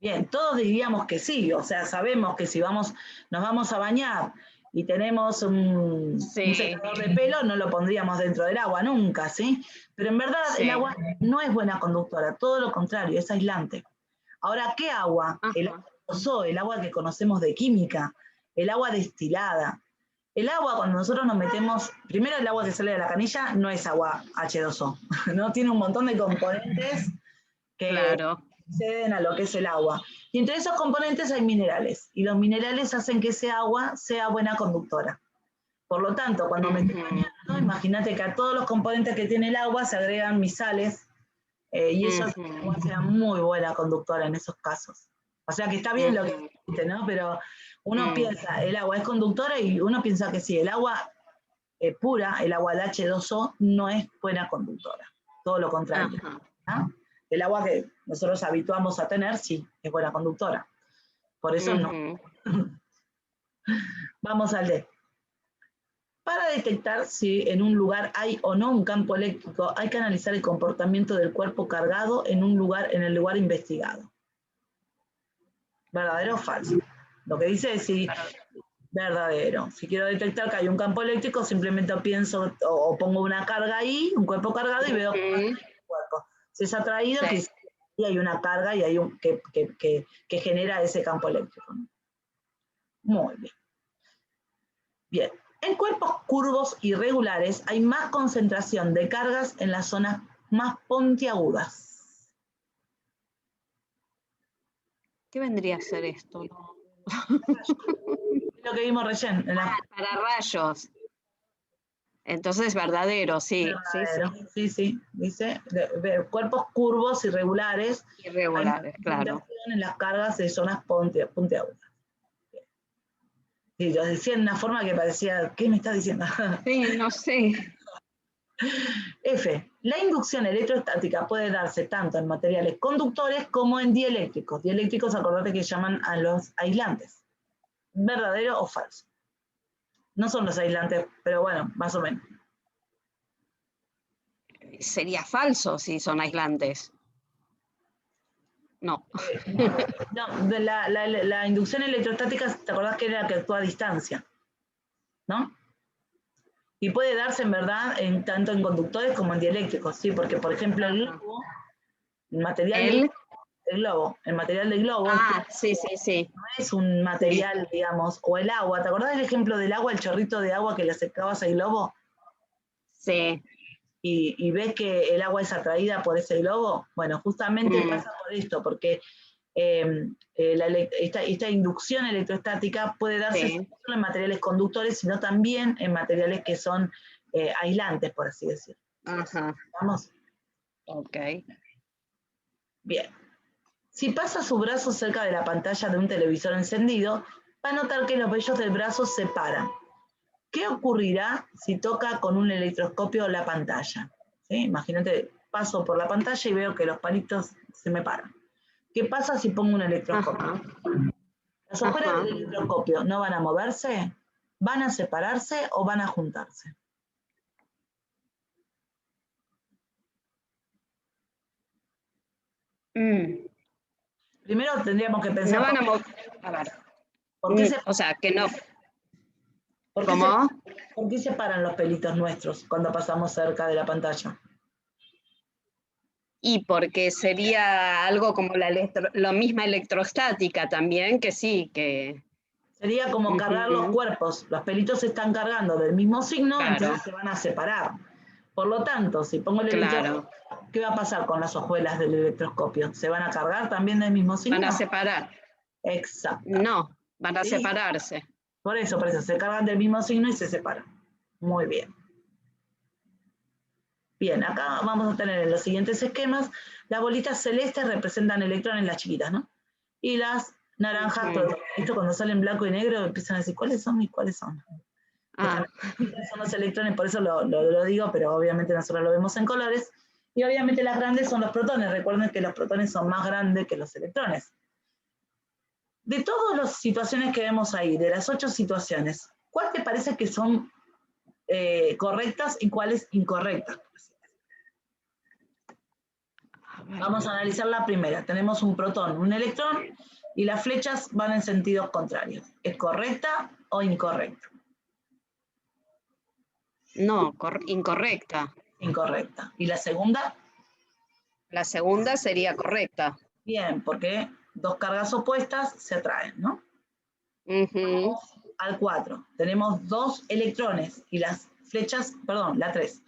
Bien, todos diríamos que sí, o sea, sabemos que si nos vamos a bañar y tenemos un secador de pelo, no lo pondríamos dentro del agua nunca, ¿sí? Pero en verdad el agua no es buena conductora, todo lo contrario, es aislante. Ahora, ¿qué agua? El agua el agua que conocemos de química, el agua destilada. El agua, cuando nosotros nos metemos, primero el agua que sale de la canilla no es agua H2O, ¿no? Tiene un montón de componentes que acceden a lo que es el agua. Y entre esos componentes hay minerales, y los minerales hacen que ese agua sea buena conductora. Por lo tanto, cuando me estoy bañando, imagínate que a todos los componentes que tiene el agua se agregan mis sales, y eso hace que el agua sea muy buena conductora en esos casos. O sea que está bien lo que dijiste, ¿no? Pero uno piensa, el agua es conductora y uno piensa que sí, el agua pura, el agua del H2O, no es buena conductora. Todo lo contrario. ¿No? El agua que nosotros habituamos a tener, sí, es buena conductora. Por eso no. Vamos al D. Para detectar si en un lugar hay o no un campo eléctrico, hay que analizar el comportamiento del cuerpo cargado en el lugar investigado. ¿Verdadero o falso? Lo que dice es si verdadero. Si quiero detectar que hay un campo eléctrico, simplemente pienso o pongo una carga ahí, un cuerpo cargado, y veo que el cuerpo. Si es atraído, que Y hay una carga y hay que genera ese campo eléctrico. Muy bien. Bien. En cuerpos curvos irregulares hay más concentración de cargas en las zonas más puntiagudas. ¿Qué vendría a ser esto? Lo que vimos recién. Para rayos. Entonces, verdadero, sí. Sí. Dice, cuerpos curvos irregulares. Irregulares, claro. En las cargas de zonas puntiagudas. Sí, lo decía en una forma que parecía, ¿qué me está diciendo? Sí, no sé. F. La inducción electrostática puede darse tanto en materiales conductores como en dieléctricos. Dieléctricos, acordate que llaman a los aislantes. ¿Verdadero o falso? No son los aislantes, pero bueno, más o menos. Sería falso si son aislantes. No. No, de la inducción electrostática, ¿te acordás que era la que actúa a distancia? ¿No? Y puede darse en verdad tanto en conductores como en dieléctricos, ¿sí? Porque, por ejemplo, el globo, el material del globo sí. no es un material, digamos, o el agua. ¿Te acordás del ejemplo del agua, el chorrito de agua que le acercabas al globo? Sí. Y ves que el agua es atraída por ese globo. Bueno, justamente pasa por esto, porque esta inducción electrostática puede darse no solo en materiales conductores, sino también en materiales que son aislantes, por así decirlo. Ajá. ¿Vamos? Ok. Bien. Si pasa su brazo cerca de la pantalla de un televisor encendido, va a notar que los vellos del brazo se paran. ¿Qué ocurrirá si toca con un electroscopio la pantalla? ¿Sí? Imagínate, paso por la pantalla y veo que los palitos se me paran. ¿Qué pasa si pongo un electroscopio? Ajá. ¿Las ojeras del electroscopio no van a moverse? ¿Van a separarse o van a juntarse? Primero tendríamos que pensar... No van a mover. A ver. O sea, que no. ¿Cómo? ¿Por qué se paran los pelitos nuestros cuando pasamos cerca de la pantalla? Y porque sería algo como la misma electrostática también, que sí, que... Sería como cargar los cuerpos. Los pelitos se están cargando del mismo signo, entonces se van a separar. Por lo tanto, si pongo el electroscopio, ¿qué va a pasar con las hojuelas del electroscopio? ¿Se van a cargar también del mismo signo? Van a separar. Exacto. No, van a separarse. Por eso, se cargan del mismo signo y se separan. Muy bien. Bien, acá vamos a tener en los siguientes esquemas, las bolitas celestes representan electrones, las chiquitas, ¿no? Y las naranjas, protones. Esto cuando salen blanco y negro empiezan a decir, ¿cuáles son y cuáles son? Son los electrones, por eso lo digo, pero obviamente nosotros lo vemos en colores. Y obviamente las grandes son los protones. Recuerden que los protones son más grandes que los electrones. De todas las situaciones que vemos ahí, de las 8 situaciones, ¿cuál te parece que son correctas y cuáles incorrectas? Vamos a analizar la primera. Tenemos un protón, un electrón, y las flechas van en sentidos contrarios. ¿Es correcta o incorrecta? No, incorrecta. Incorrecta. ¿Y la segunda? La segunda sería correcta. Bien, porque dos cargas opuestas se atraen, ¿no? Vamos al 4. Tenemos 2 electrones y las flechas, perdón, la 3.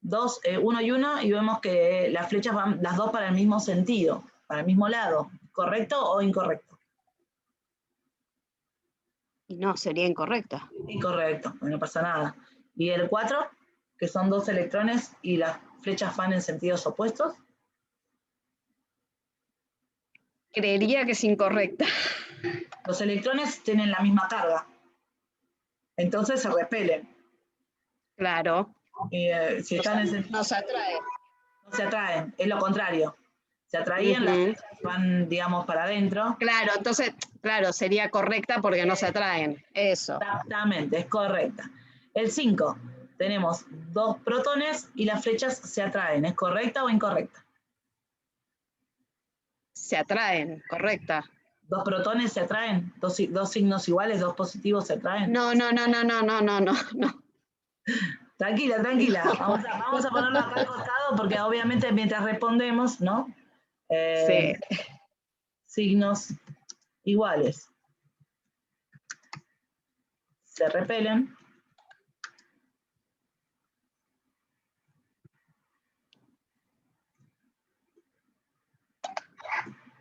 2, 1 y 1, y vemos que las flechas van las dos para el mismo sentido, para el mismo lado. ¿Correcto o incorrecto? No, sería incorrecta. Incorrecto, no pasa nada. ¿Y el 4, que son 2 electrones y las flechas van en sentidos opuestos? Creería que es incorrecta. Los electrones tienen la misma carga, entonces se repelen. Claro. Y, si están en sentido... No se atraen. No se atraen, es lo contrario. Se atraían, las flechas van, digamos, para adentro. Claro, entonces, claro, sería correcta porque no se atraen. Eso. Exactamente, es correcta. El 5, tenemos 2 protones y las flechas se atraen. ¿Es correcta o incorrecta? Se atraen, correcta. 2 protones se atraen, dos signos iguales, 2 positivos se atraen. No. Tranquila. Vamos a ponerlo acá al costado porque obviamente mientras respondemos, ¿no? Eh, Sí. Signos iguales se repelen.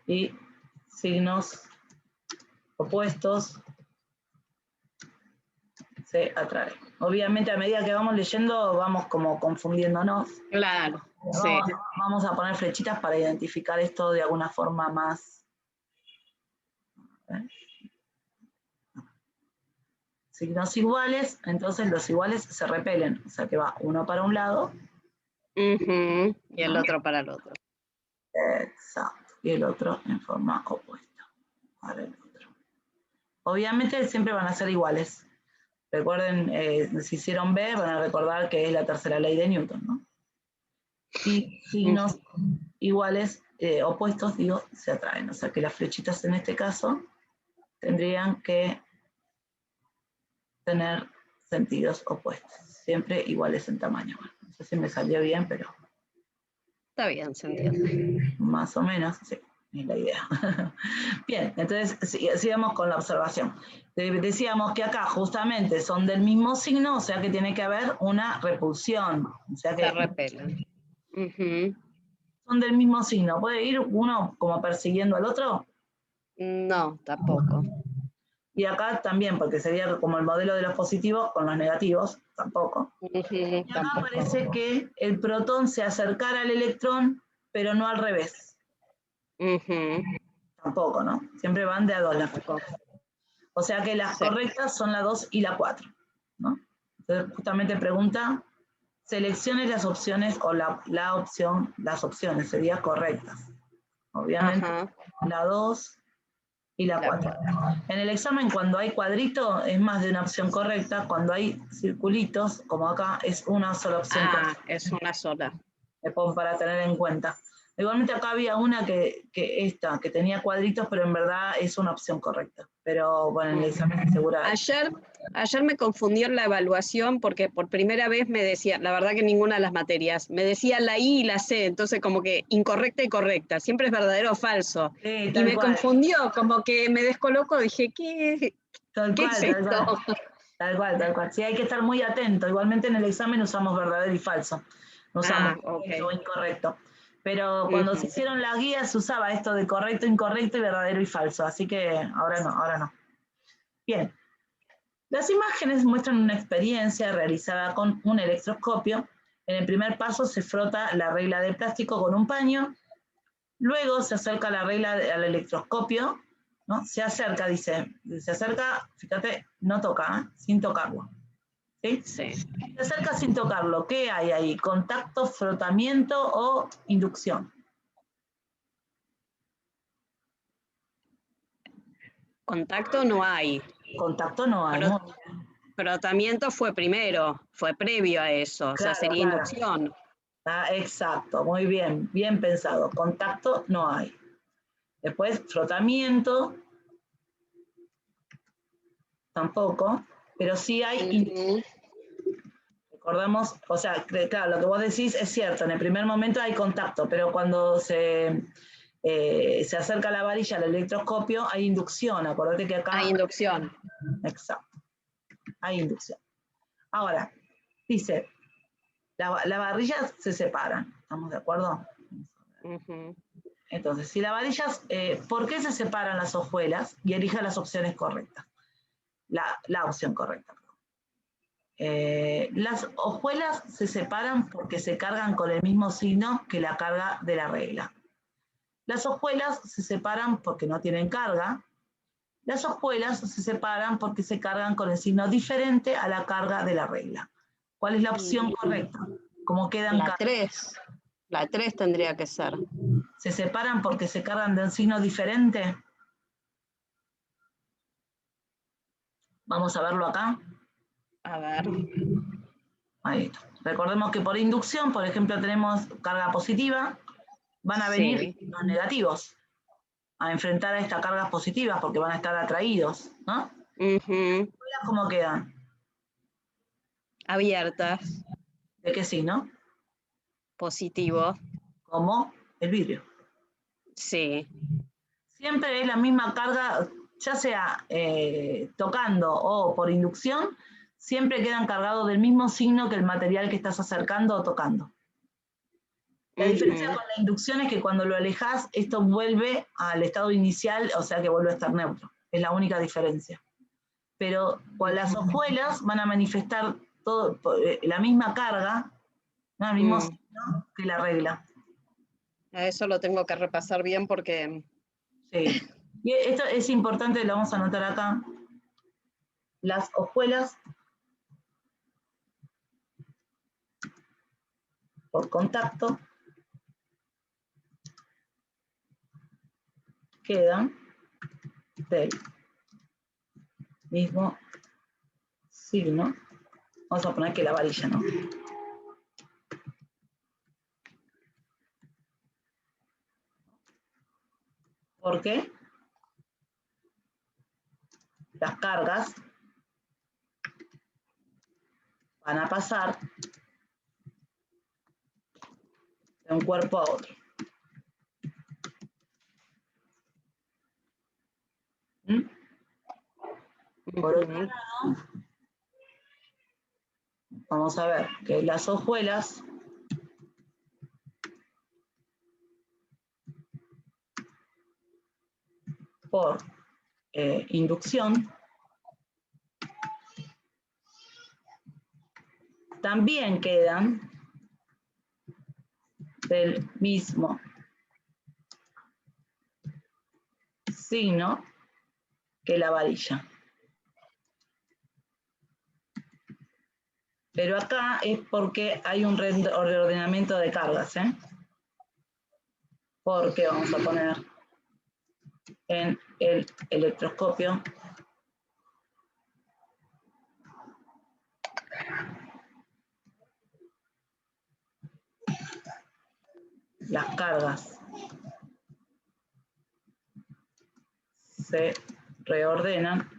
Y signos opuestos se atraen. Obviamente a medida que vamos leyendo vamos como confundiéndonos. Claro, sí. Vamos a poner flechitas para identificar esto de alguna forma más. Signos iguales, entonces los iguales se repelen, o sea que va uno para un lado. Ujú, y el otro para el otro. Exacto. Y el otro en forma opuesta para el otro. Obviamente siempre van a ser iguales. Recuerden, si hicieron B, van a recordar que es la tercera ley de Newton, ¿no? Y signos iguales, opuestos, digo, se atraen. O sea que las flechitas en este caso tendrían que tener sentidos opuestos, siempre iguales en tamaño. Bueno, no sé si me salió bien, pero Está bien, se entiende. más o menos, sí, es la idea. Bien, entonces sigamos con la observación. Decíamos que acá justamente son del mismo signo, o sea que tiene que haber una repulsión. O sea que Se repelen. Ujú. son del mismo signo. ¿Puede ir uno como persiguiendo al otro? No, tampoco. Y acá también, porque sería como el modelo de los positivos con los negativos, tampoco. Ujú, Y acá tampoco. parece que el protón se acercara al electrón, pero no al revés. Ujú, Tampoco, ¿no? Siempre van de a dos las tampoco. respuestas. O sea que las Sí. correctas son la 2 y la 4, ¿no? Entonces justamente pregunta, seleccione las opciones o la opción, las opciones, serían correctas. Obviamente Ajá. la 2 y la 4. En el examen cuando hay cuadrito es más de una opción correcta, cuando hay circulitos, como acá, es una sola opción correcta. Es una sola. Para tener en cuenta. Igualmente acá había una que tenía cuadritos, pero en verdad es una opción correcta. Pero bueno, en el examen segura. Ayer me confundió en la evaluación porque por primera vez me decía, la verdad que ninguna de las materias, me decía la I y la C, entonces como que incorrecta y correcta, siempre es verdadero o falso. Sí, Y me confundió, como que me descolocó, dije, ¿qué es esto? Tal cual. Sí, hay que estar muy atento. Igualmente en el examen usamos verdadero y falso. No usamos correcto o incorrecto. Pero cuando se hicieron las guías se usaba esto de correcto, incorrecto y verdadero y falso. Así que ahora no. Bien. Las imágenes muestran una experiencia realizada con un electroscopio. En el primer paso se frota la regla de plástico con un paño. Luego se acerca la regla al electroscopio, ¿no? Se acerca, fíjate, no toca, sin tocarlo. ¿Sí? Sí. Se acerca sin tocarlo. ¿Qué hay ahí? ¿Contacto, frotamiento o inducción? Contacto no hay. Contacto no hay. Frotamiento fue primero, fue previo a eso, o sea, sería inducción. Exacto, muy bien, bien pensado. Contacto no hay. Después, frotamiento, tampoco, pero sí hay inducción. Recordamos, o sea, claro, lo que vos decís es cierto, en el primer momento hay contacto, pero cuando se acerca la varilla al electroscopio hay inducción, acordate que acá... Hay inducción. Exacto, hay inducción. Ahora, dice, las varillas se separan, ¿estamos de acuerdo? Entonces, si las varillas, ¿por qué se separan las hojuelas? Y elija las opciones correctas. La opción correcta. Las hojuelas se separan porque se cargan con el mismo signo que la carga de la regla. Las hojuelas se separan porque no tienen carga. Las hojuelas se separan porque se cargan con el signo diferente a la carga de la regla. ¿Cuál es la opción correcta? ¿Cómo quedan? La 3. La 3 tendría que ser. ¿Se separan porque se cargan de un signo diferente? Vamos a verlo acá. A ver. Ahí está. Recordemos que por inducción, por ejemplo, tenemos carga positiva, van a venir los negativos a enfrentar a estas cargas positivas porque van a estar atraídos, ¿no? ¿Cómo quedan? Abiertas. ¿De qué signo? Positivo. Como el vidrio. Sí. Siempre es la misma carga, ya sea tocando o por inducción, siempre quedan cargados del mismo signo que el material que estás acercando o tocando. La diferencia con la inducción es que cuando lo alejas, esto vuelve al estado inicial, o sea que vuelve a estar neutro. Es la única diferencia. Pero con las hojuelas van a manifestar todo, la misma carga, ¿no? El mismo signo que la regla. A eso lo tengo que repasar bien porque... Sí. Y esto es importante, lo vamos a anotar acá. Las hojuelas por contacto quedan del mismo signo. Vamos a poner que la varilla, ¿no? ¿Por qué? Las cargas van a pasar de un cuerpo a otro. Por otro lado, vamos a ver que las hojuelas por inducción también quedan del mismo signo que la varilla. Pero acá es porque hay un reordenamiento de cargas, ¿eh? Porque vamos a poner en el electroscopio las cargas se reordenan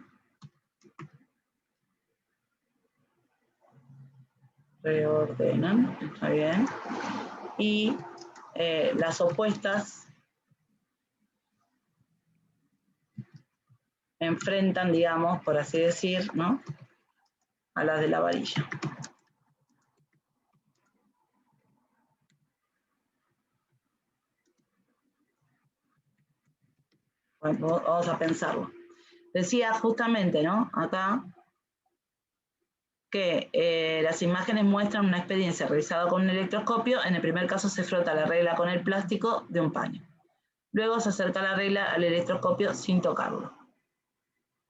está bien, y las opuestas enfrentan, digamos, por así decir, ¿no?, a las de la varilla. Bueno, vamos a pensarlo. Decía justamente, ¿no?, acá, que las imágenes muestran una experiencia realizada con un electroscopio. En el primer caso se frota la regla con el plástico de un paño. Luego se acerca la regla al electroscopio sin tocarlo.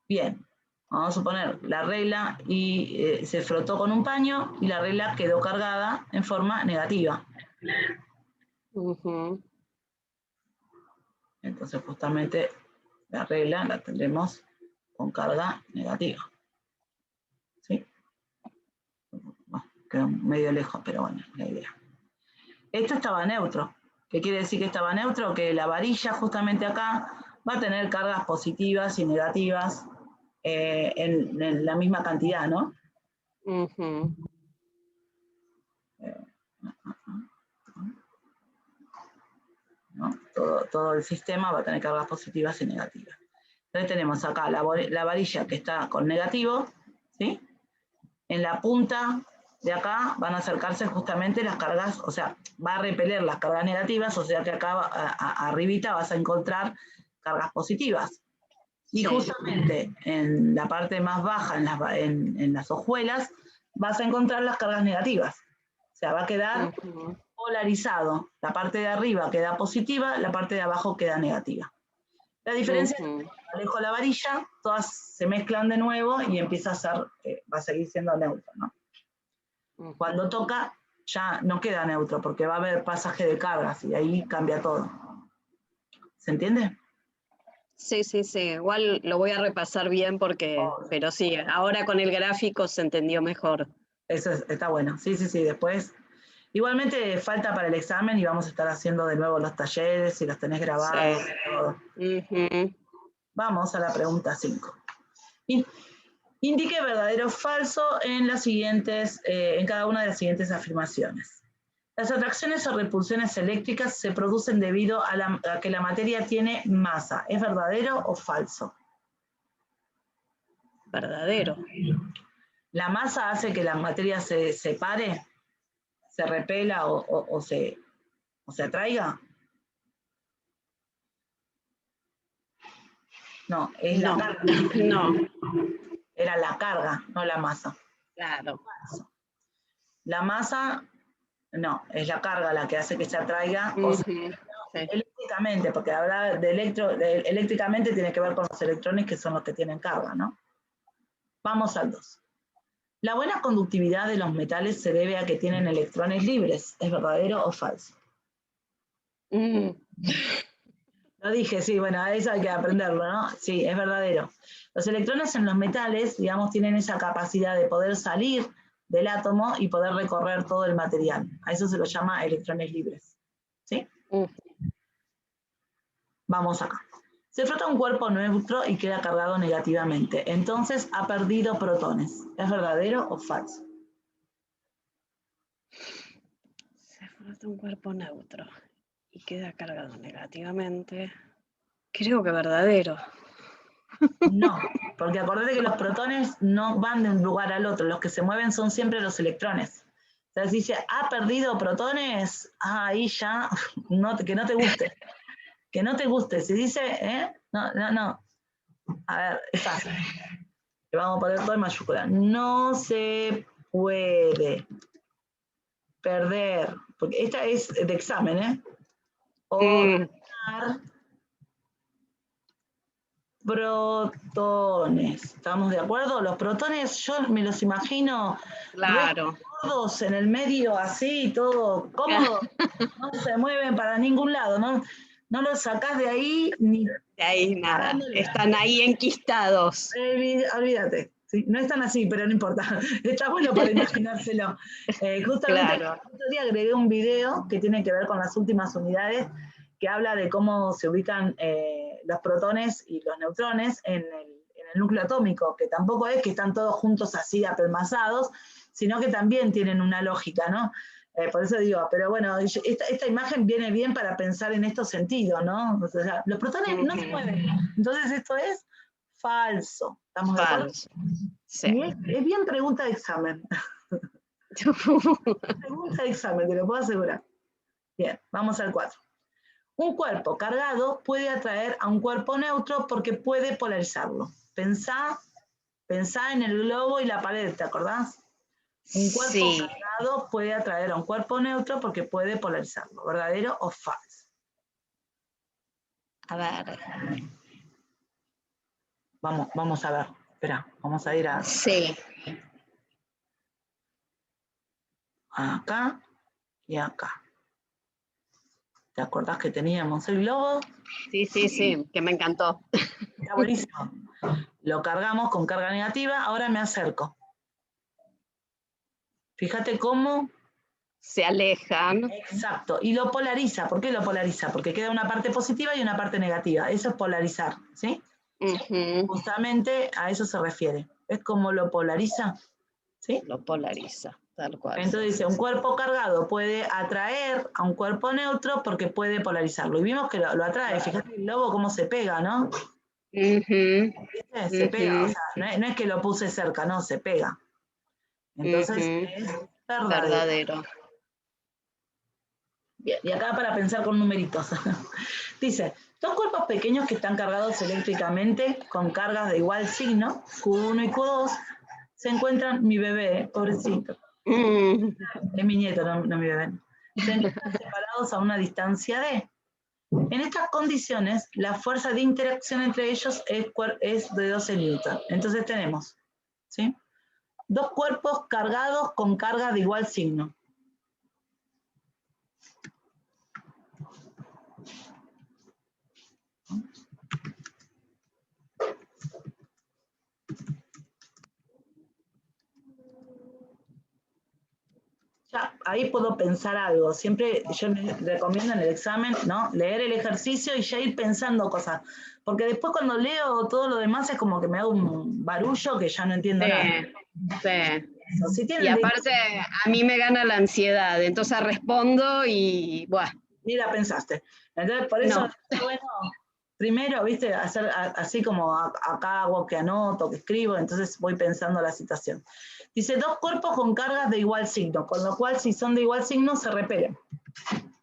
Bien, vamos a suponer la regla y se frotó con un paño y la regla quedó cargada en forma negativa. Entonces justamente la regla la tendremos con carga negativa. ¿Sí? Bueno, quedó medio lejos, pero bueno, la idea. Esto estaba neutro. ¿Qué quiere decir que estaba neutro? Que la varilla justamente acá va a tener cargas positivas y negativas en la misma cantidad, ¿no? ¿No? Todo el sistema va a tener cargas positivas y negativas. Entonces tenemos acá la varilla que está con negativo, ¿sí? En la punta de acá van a acercarse justamente las cargas, o sea, va a repeler las cargas negativas, o sea que acá arribita vas a encontrar cargas positivas. Y sí, justamente en la parte más baja, en las hojuelas, vas a encontrar las cargas negativas. O sea, va a quedar polarizado. La parte de arriba queda positiva, la parte de abajo queda negativa. La diferencia es que alejo la varilla, todas se mezclan de nuevo y empieza a ser, va a seguir siendo neutro, ¿no? Cuando toca, ya no queda neutro, porque va a haber pasaje de cargas y ahí cambia todo. ¿Se entiende? Sí, sí, sí. Igual lo voy a repasar bien porque, pero sí, ahora con el gráfico se entendió mejor. Eso está bueno. Sí, sí, sí. Después, igualmente falta para el examen y vamos a estar haciendo de nuevo los talleres y los tenés grabados. Sí. Todo. Vamos a la pregunta 5. Indique verdadero o falso en las siguientes, en cada una de las siguientes afirmaciones. Las atracciones o repulsiones eléctricas se producen debido a que la materia tiene masa. ¿Es verdadero o falso? Verdadero. ¿La masa hace que la materia se separe, se repela o se atraiga? No, es la carga. No. Era la carga, no la masa. Claro. La masa, no, es la carga la que hace que se atraiga o se eléctricamente, porque hablar de eléctricamente tiene que ver con los electrones que son los que tienen carga, ¿no? Vamos al 2. La buena conductividad de los metales se debe a que tienen electrones libres. ¿Es verdadero o falso? Lo dije, sí, bueno, eso hay que aprenderlo, ¿no? Sí, es verdadero. Los electrones en los metales, digamos, tienen esa capacidad de poder salir del átomo y poder recorrer todo el material. A eso se lo llama electrones libres. ¿Sí? Vamos acá. Se frota un cuerpo neutro y queda cargado negativamente. Entonces ha perdido protones. ¿Es verdadero o falso? Se frota un cuerpo neutro y queda cargado negativamente. Creo que verdadero. No, porque acordate que los protones no van de un lugar al otro. Los que se mueven son siempre los electrones. O sea, si dice, ha perdido protones, ahí ya, que no te guste. Que no te guste. Si dice, no. A ver, es fácil. Le vamos a poner todo en mayúscula. No se puede perder, porque esta es de examen, protones. ¿Estamos de acuerdo? Los protones, yo me los imagino gordos en el medio, así, todo cómodo. No se mueven para ningún lado, no los sacás de ahí ni... De ahí nada, están ahí enquistados. Olvídate, ¿sí? No están así, pero no importa. Está bueno para imaginárselo. Justamente el otro día agregué un video que tiene que ver con las últimas unidades, que habla de cómo se ubican los protones y los neutrones en el núcleo atómico, que tampoco es que están todos juntos así apelmazados, sino que también tienen una lógica, ¿no? Por eso digo, pero bueno, esta imagen viene bien para pensar en estos sentidos, ¿no? O sea, los protones no se mueven. Entonces esto es falso. ¿Estamos de acuerdo? Sí. Es bien pregunta de examen. Pregunta de examen, te lo puedo asegurar. Bien, vamos al 4. Un cuerpo cargado puede atraer a un cuerpo neutro porque puede polarizarlo. Pensá en el globo y la pared, ¿te acordás? Un cuerpo cargado puede atraer a un cuerpo neutro porque puede polarizarlo. ¿Verdadero o falso? A ver. Vamos a ver. Espera, vamos a ir a... Sí. Acá y acá. ¿Te acordás que teníamos el globo? Sí, que me encantó. Está buenísimo. Lo cargamos con carga negativa, ahora me acerco. Fíjate cómo... Se alejan. Exacto, y lo polariza. ¿Por qué lo polariza? Porque queda una parte positiva y una parte negativa. Eso es polarizar, ¿sí? Justamente a eso se refiere. ¿Es como lo polariza? ¿Sí? Lo polariza, tal cual. Entonces dice, un cuerpo cargado puede atraer a un cuerpo neutro porque puede polarizarlo. Y vimos que lo atrae. Fíjate el globo cómo se pega, ¿no? Se pega, o sea, no es que lo puse cerca, no, se pega. Entonces es verdadero. Bien, y acá para pensar con numeritos. Dice, dos cuerpos pequeños que están cargados eléctricamente con cargas de igual signo, Q1 y Q2, se encuentran, mi bebé, pobrecito, es mi nieto, no mi bebé, se encuentran separados a una distancia D. En estas condiciones, la fuerza de interacción entre ellos es de 12 newton. Entonces tenemos, ¿sí?, dos cuerpos cargados con carga de igual signo. Ya, ahí puedo pensar algo. Siempre yo les recomiendo en el examen, ¿no?, leer el ejercicio y ya ir pensando cosas. Porque después cuando leo todo lo demás es como que me hago un barullo que ya no entiendo nada. Sí. eso. Si Y tienen aparte, a mí me gana la ansiedad, entonces respondo y, bueno, ni la pensaste. Entonces, por eso, no. bueno, primero, viste, hacer así como acá hago que anoto, que escribo, entonces voy pensando la situación. Dice, dos cuerpos con cargas de igual signo, con lo cual si son de igual signo se repelen.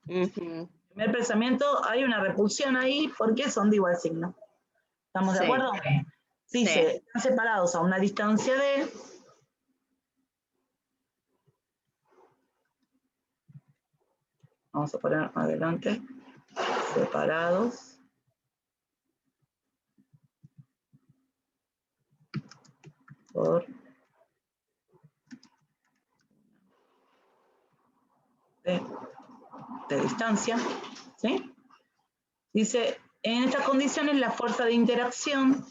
Ujú. Primer pensamiento, hay una repulsión ahí porque son de igual signo. ¿Estamos de Sí. acuerdo? Sí. Dice, están separados a una distancia de... Vamos a poner adelante. Separados. Por... de distancia. ¿Sí? Dice, en estas condiciones la fuerza de interacción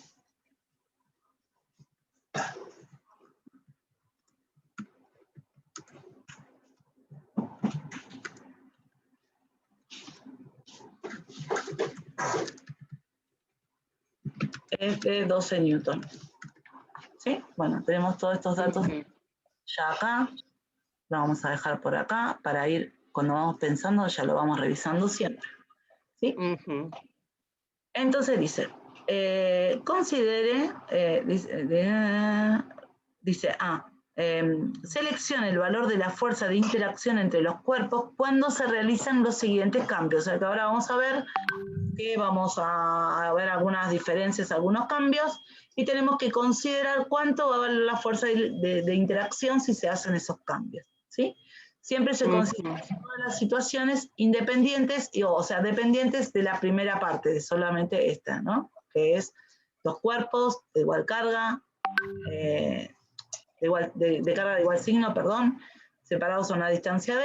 es de 12 newton. ¿Sí? Bueno, tenemos todos estos datos ya acá. Lo vamos a dejar por acá para ir, cuando vamos pensando, ya lo vamos revisando siempre. ¿Sí? Entonces dice, considere, seleccione el valor de la fuerza de interacción entre los cuerpos cuando se realizan los siguientes cambios. O sea que ahora vamos a ver que vamos a ver algunas diferencias, algunos cambios, y tenemos que considerar cuánto va a valer la fuerza de interacción si se hacen esos cambios. ¿Sí? Siempre se consideran todas las situaciones independientes, o sea, dependientes de la primera parte, de solamente esta, ¿no? Que es dos cuerpos de igual carga, de carga de igual signo, perdón, separados a una distancia d,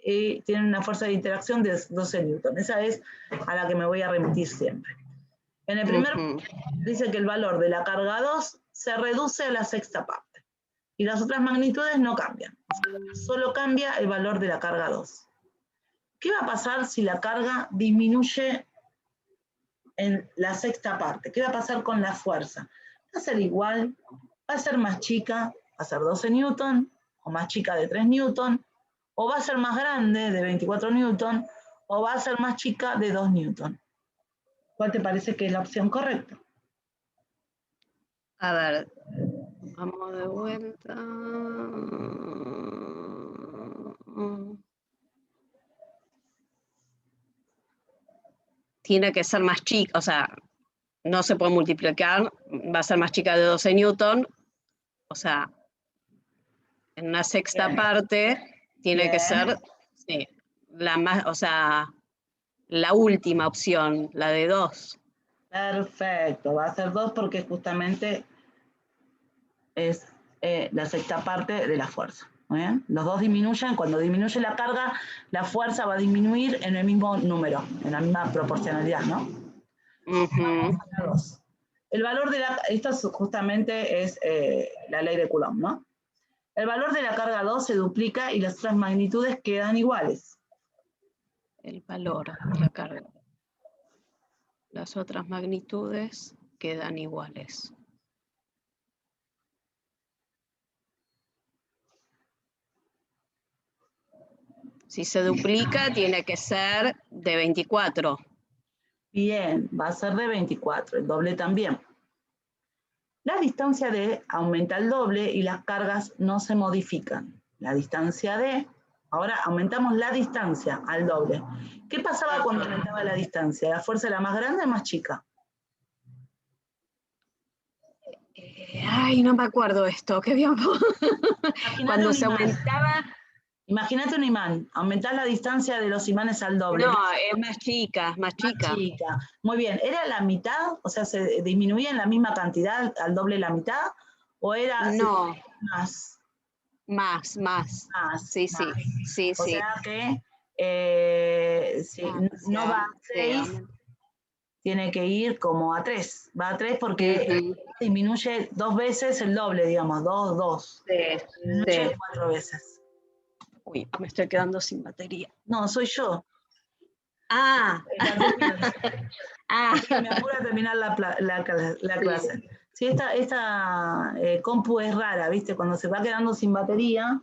y tienen una fuerza de interacción de 12 newton. Esa es a la que me voy a remitir siempre. En el primer dice que el valor de la carga 2 se reduce a la sexta parte. Y las otras magnitudes no cambian. Solo cambia el valor de la carga 2. ¿Qué va a pasar si la carga disminuye en la sexta parte? ¿Qué va a pasar con la fuerza? Va a ser igual, va a ser más chica, va a ser 12 newton, o más chica de 3 newton, o va a ser más grande de 24 newton, o va a ser más chica de 2 newton. ¿Cuál te parece que es la opción correcta? A ver, vamos de vuelta. Tiene que ser más chica, o sea, no se puede multiplicar, va a ser más chica de 12 newton, o sea, en una sexta parte tiene que ser, sí, la más, o sea, la última opción, la de 2. Perfecto, va a ser 2 porque justamente es la sexta parte de la fuerza. ¿Muy bien? Los dos disminuyen, cuando disminuye la carga, la fuerza va a disminuir en el mismo número, en la misma proporcionalidad, ¿no? Vamos a la 2. El valor de la, esto justamente es la ley de Coulomb, ¿no? El valor de la carga 2 se duplica y las otras magnitudes quedan iguales. El valor de la carga. Las otras magnitudes quedan iguales. Si se duplica, tiene que ser de 24. Bien, va a ser de 24, el doble también. La distancia D aumenta el doble y las cargas no se modifican. La distancia D, ahora aumentamos la distancia al doble. ¿Qué pasaba cuando aumentaba la distancia? ¿La fuerza era más grande o más chica? Ay, no me acuerdo esto, ¿qué digamos? Cuando se aumentaba... Imagínate un imán, aumentar la distancia de los imanes al doble. No, es más chica, más chica. Más chica. Muy bien, ¿era la mitad? O sea, ¿se disminuía en la misma cantidad, al doble la mitad? ¿O era no, más? Más. Sí, más. Sí. O sea que si no va a 6, tiene que ir como a 3. Va a 3 porque disminuye 2 veces el doble, digamos, 2. Disminuye 4 veces. Uy, me estoy quedando sin batería. No, soy yo. Me apuro a terminar la clase. Sí, esta compu es rara, ¿viste? Cuando se va quedando sin batería,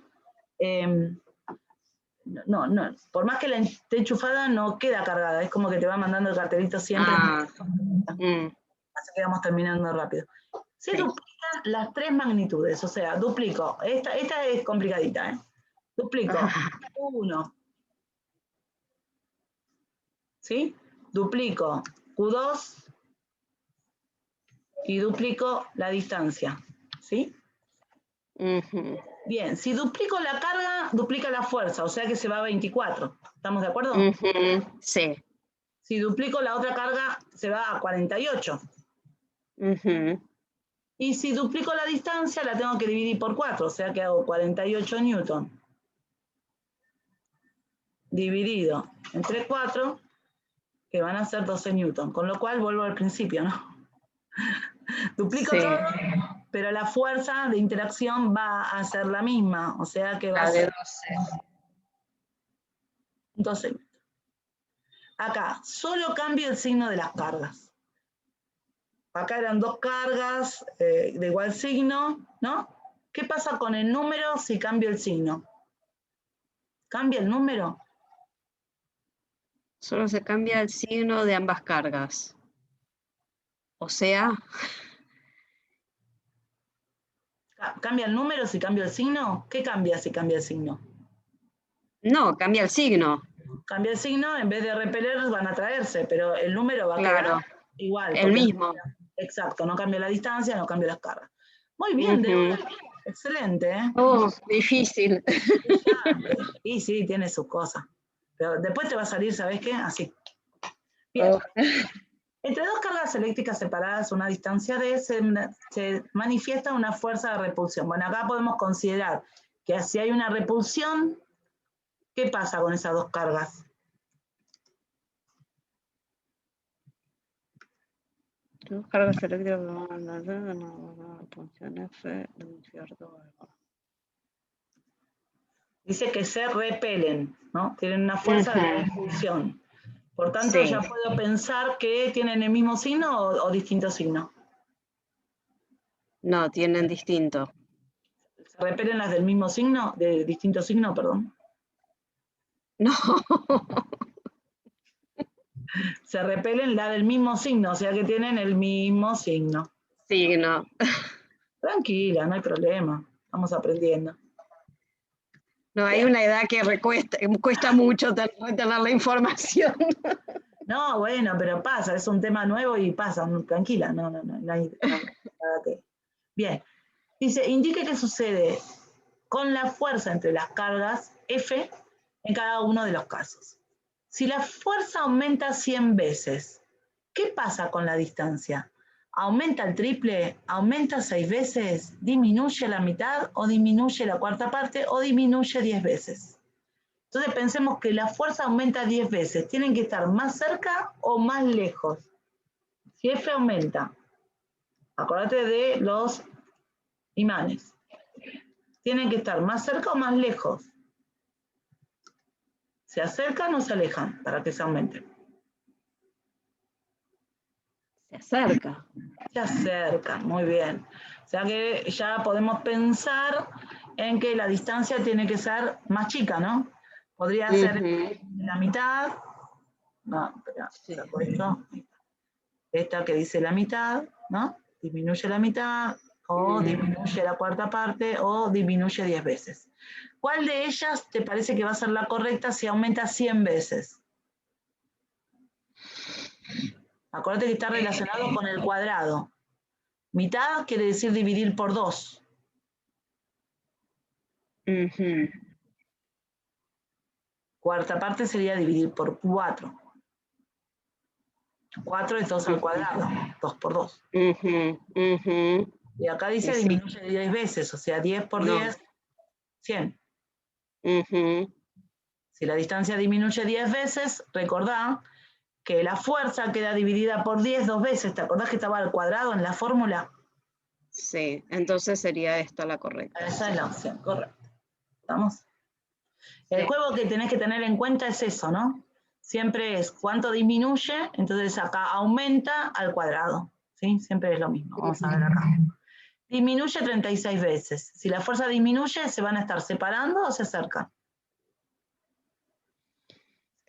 no, por más que la esté enchufada, no queda cargada. Es como que te va mandando el cartelito siempre. Así que vamos terminando rápido. Se duplican las 3 magnitudes, o sea, duplico. Esta es complicadita, ¿eh? Duplico Q1. ¿Sí? Duplico Q2 y duplico la distancia. ¿Sí? Bien, si duplico la carga, duplica la fuerza, o sea que se va a 24. ¿Estamos de acuerdo? Sí. Si duplico la otra carga, se va a 48. Y si duplico la distancia, la tengo que dividir por 4, o sea que hago 48 newton dividido entre 4, que van a ser 12 newton, con lo cual vuelvo al principio, ¿no? Duplico todo, pero la fuerza de interacción va a ser la misma, o sea que va a ser 12. Acá, solo cambio el signo de las cargas. Acá eran 2 cargas de igual signo, ¿no? ¿Qué pasa con el número si cambio el signo? ¿Cambia el número? Solo se cambia el signo de ambas cargas. O sea... ¿Cambia el número si cambio el signo? ¿Qué cambia si cambia el signo? No, cambia el signo. Cambia el signo, en vez de repeler van a traerse, pero el número va a quedar igual. El mismo. Exacto, no cambia la distancia, no cambia las cargas. Muy bien, excelente. Difícil. Y sí, tiene sus cosas. Pero después te va a salir, ¿sabes qué? Así. Bien. Entre 2 cargas eléctricas separadas a una distancia d se manifiesta una fuerza de repulsión. Bueno, acá podemos considerar que si hay una repulsión, ¿qué pasa con esas 2 cargas? Dos cargas eléctricas función F dice que se repelen, ¿no? Tienen una fuerza de repulsión. Por tanto, ya puedo pensar que tienen el mismo signo o distinto signo. No, tienen distinto. ¿Se repelen las del mismo signo? ¿De distinto signo, perdón? No. Se repelen la del mismo signo, o sea que tienen el mismo signo. Signo. Tranquila, no hay problema. Estamos aprendiendo. No, hay una edad que cuesta mucho tener la información. No, bueno, pero pasa, es un tema nuevo y pasa, tranquila, no hay nada que... Bien, dice, indique qué sucede con la fuerza entre las cargas F en cada uno de los casos. Si la fuerza aumenta 100 veces, ¿qué pasa con la distancia? ¿Aumenta el triple? ¿Aumenta 6 veces? ¿Disminuye la mitad? ¿O disminuye la cuarta parte? ¿O disminuye 10 veces? Entonces pensemos que la fuerza aumenta 10 veces. ¿Tienen que estar más cerca o más lejos? Si F aumenta, acordate de los imanes. ¿Tienen que estar más cerca o más lejos? ¿Se acercan o se alejan para que se aumenten? Se acerca. Se acercan, muy bien. O sea que ya podemos pensar en que la distancia tiene que ser más chica, ¿no? Podría ser la mitad. No, espera, esta que dice la mitad, ¿no? Disminuye la mitad, o disminuye la cuarta parte, o disminuye 10 veces. ¿Cuál de ellas te parece que va a ser la correcta si aumenta 100 veces? Acuérdate que está relacionado con el cuadrado. Mitad quiere decir dividir por 2. Cuarta parte sería dividir por 4. 4 es 2 al cuadrado, 2 por 2. Y acá dice disminuye 10 veces, o sea, 10 por 10, 100. Si la distancia disminuye 10 veces, recordá que la fuerza queda dividida por 10 2 veces. ¿Te acordás que estaba al cuadrado en la fórmula? Sí, entonces sería esta la correcta. Esa es la opción, correcto. ¿Estamos? El juego que tenés que tener en cuenta es eso, ¿no? Siempre es cuánto disminuye, entonces acá aumenta al cuadrado. ¿sí? Siempre es lo mismo. Vamos a ver acá. Disminuye 36 veces. Si la fuerza disminuye, ¿se van a estar separando o se acercan?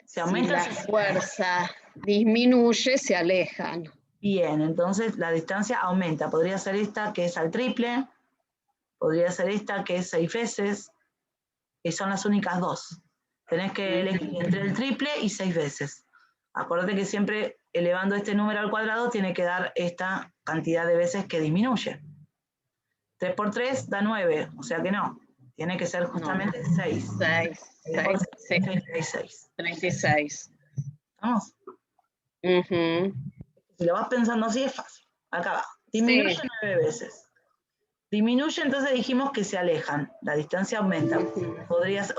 Se aumenta. Si la fuerza disminuye, se alejan. Bien, entonces la distancia aumenta. Podría ser esta que es al triple, podría ser esta que es 6 veces, que son las únicas dos. Tenés que elegir entre el triple y 6 veces. Acuérdate que siempre elevando este número al cuadrado tiene que dar esta cantidad de veces que disminuye. 3 por 3 da 9, o sea que no. Tiene que ser justamente 6. 36. 36. ¿Estamos? Si lo vas pensando así es fácil. Acá va. Disminuye 9 veces. Disminuye, entonces dijimos que se alejan. La distancia aumenta. Podrías...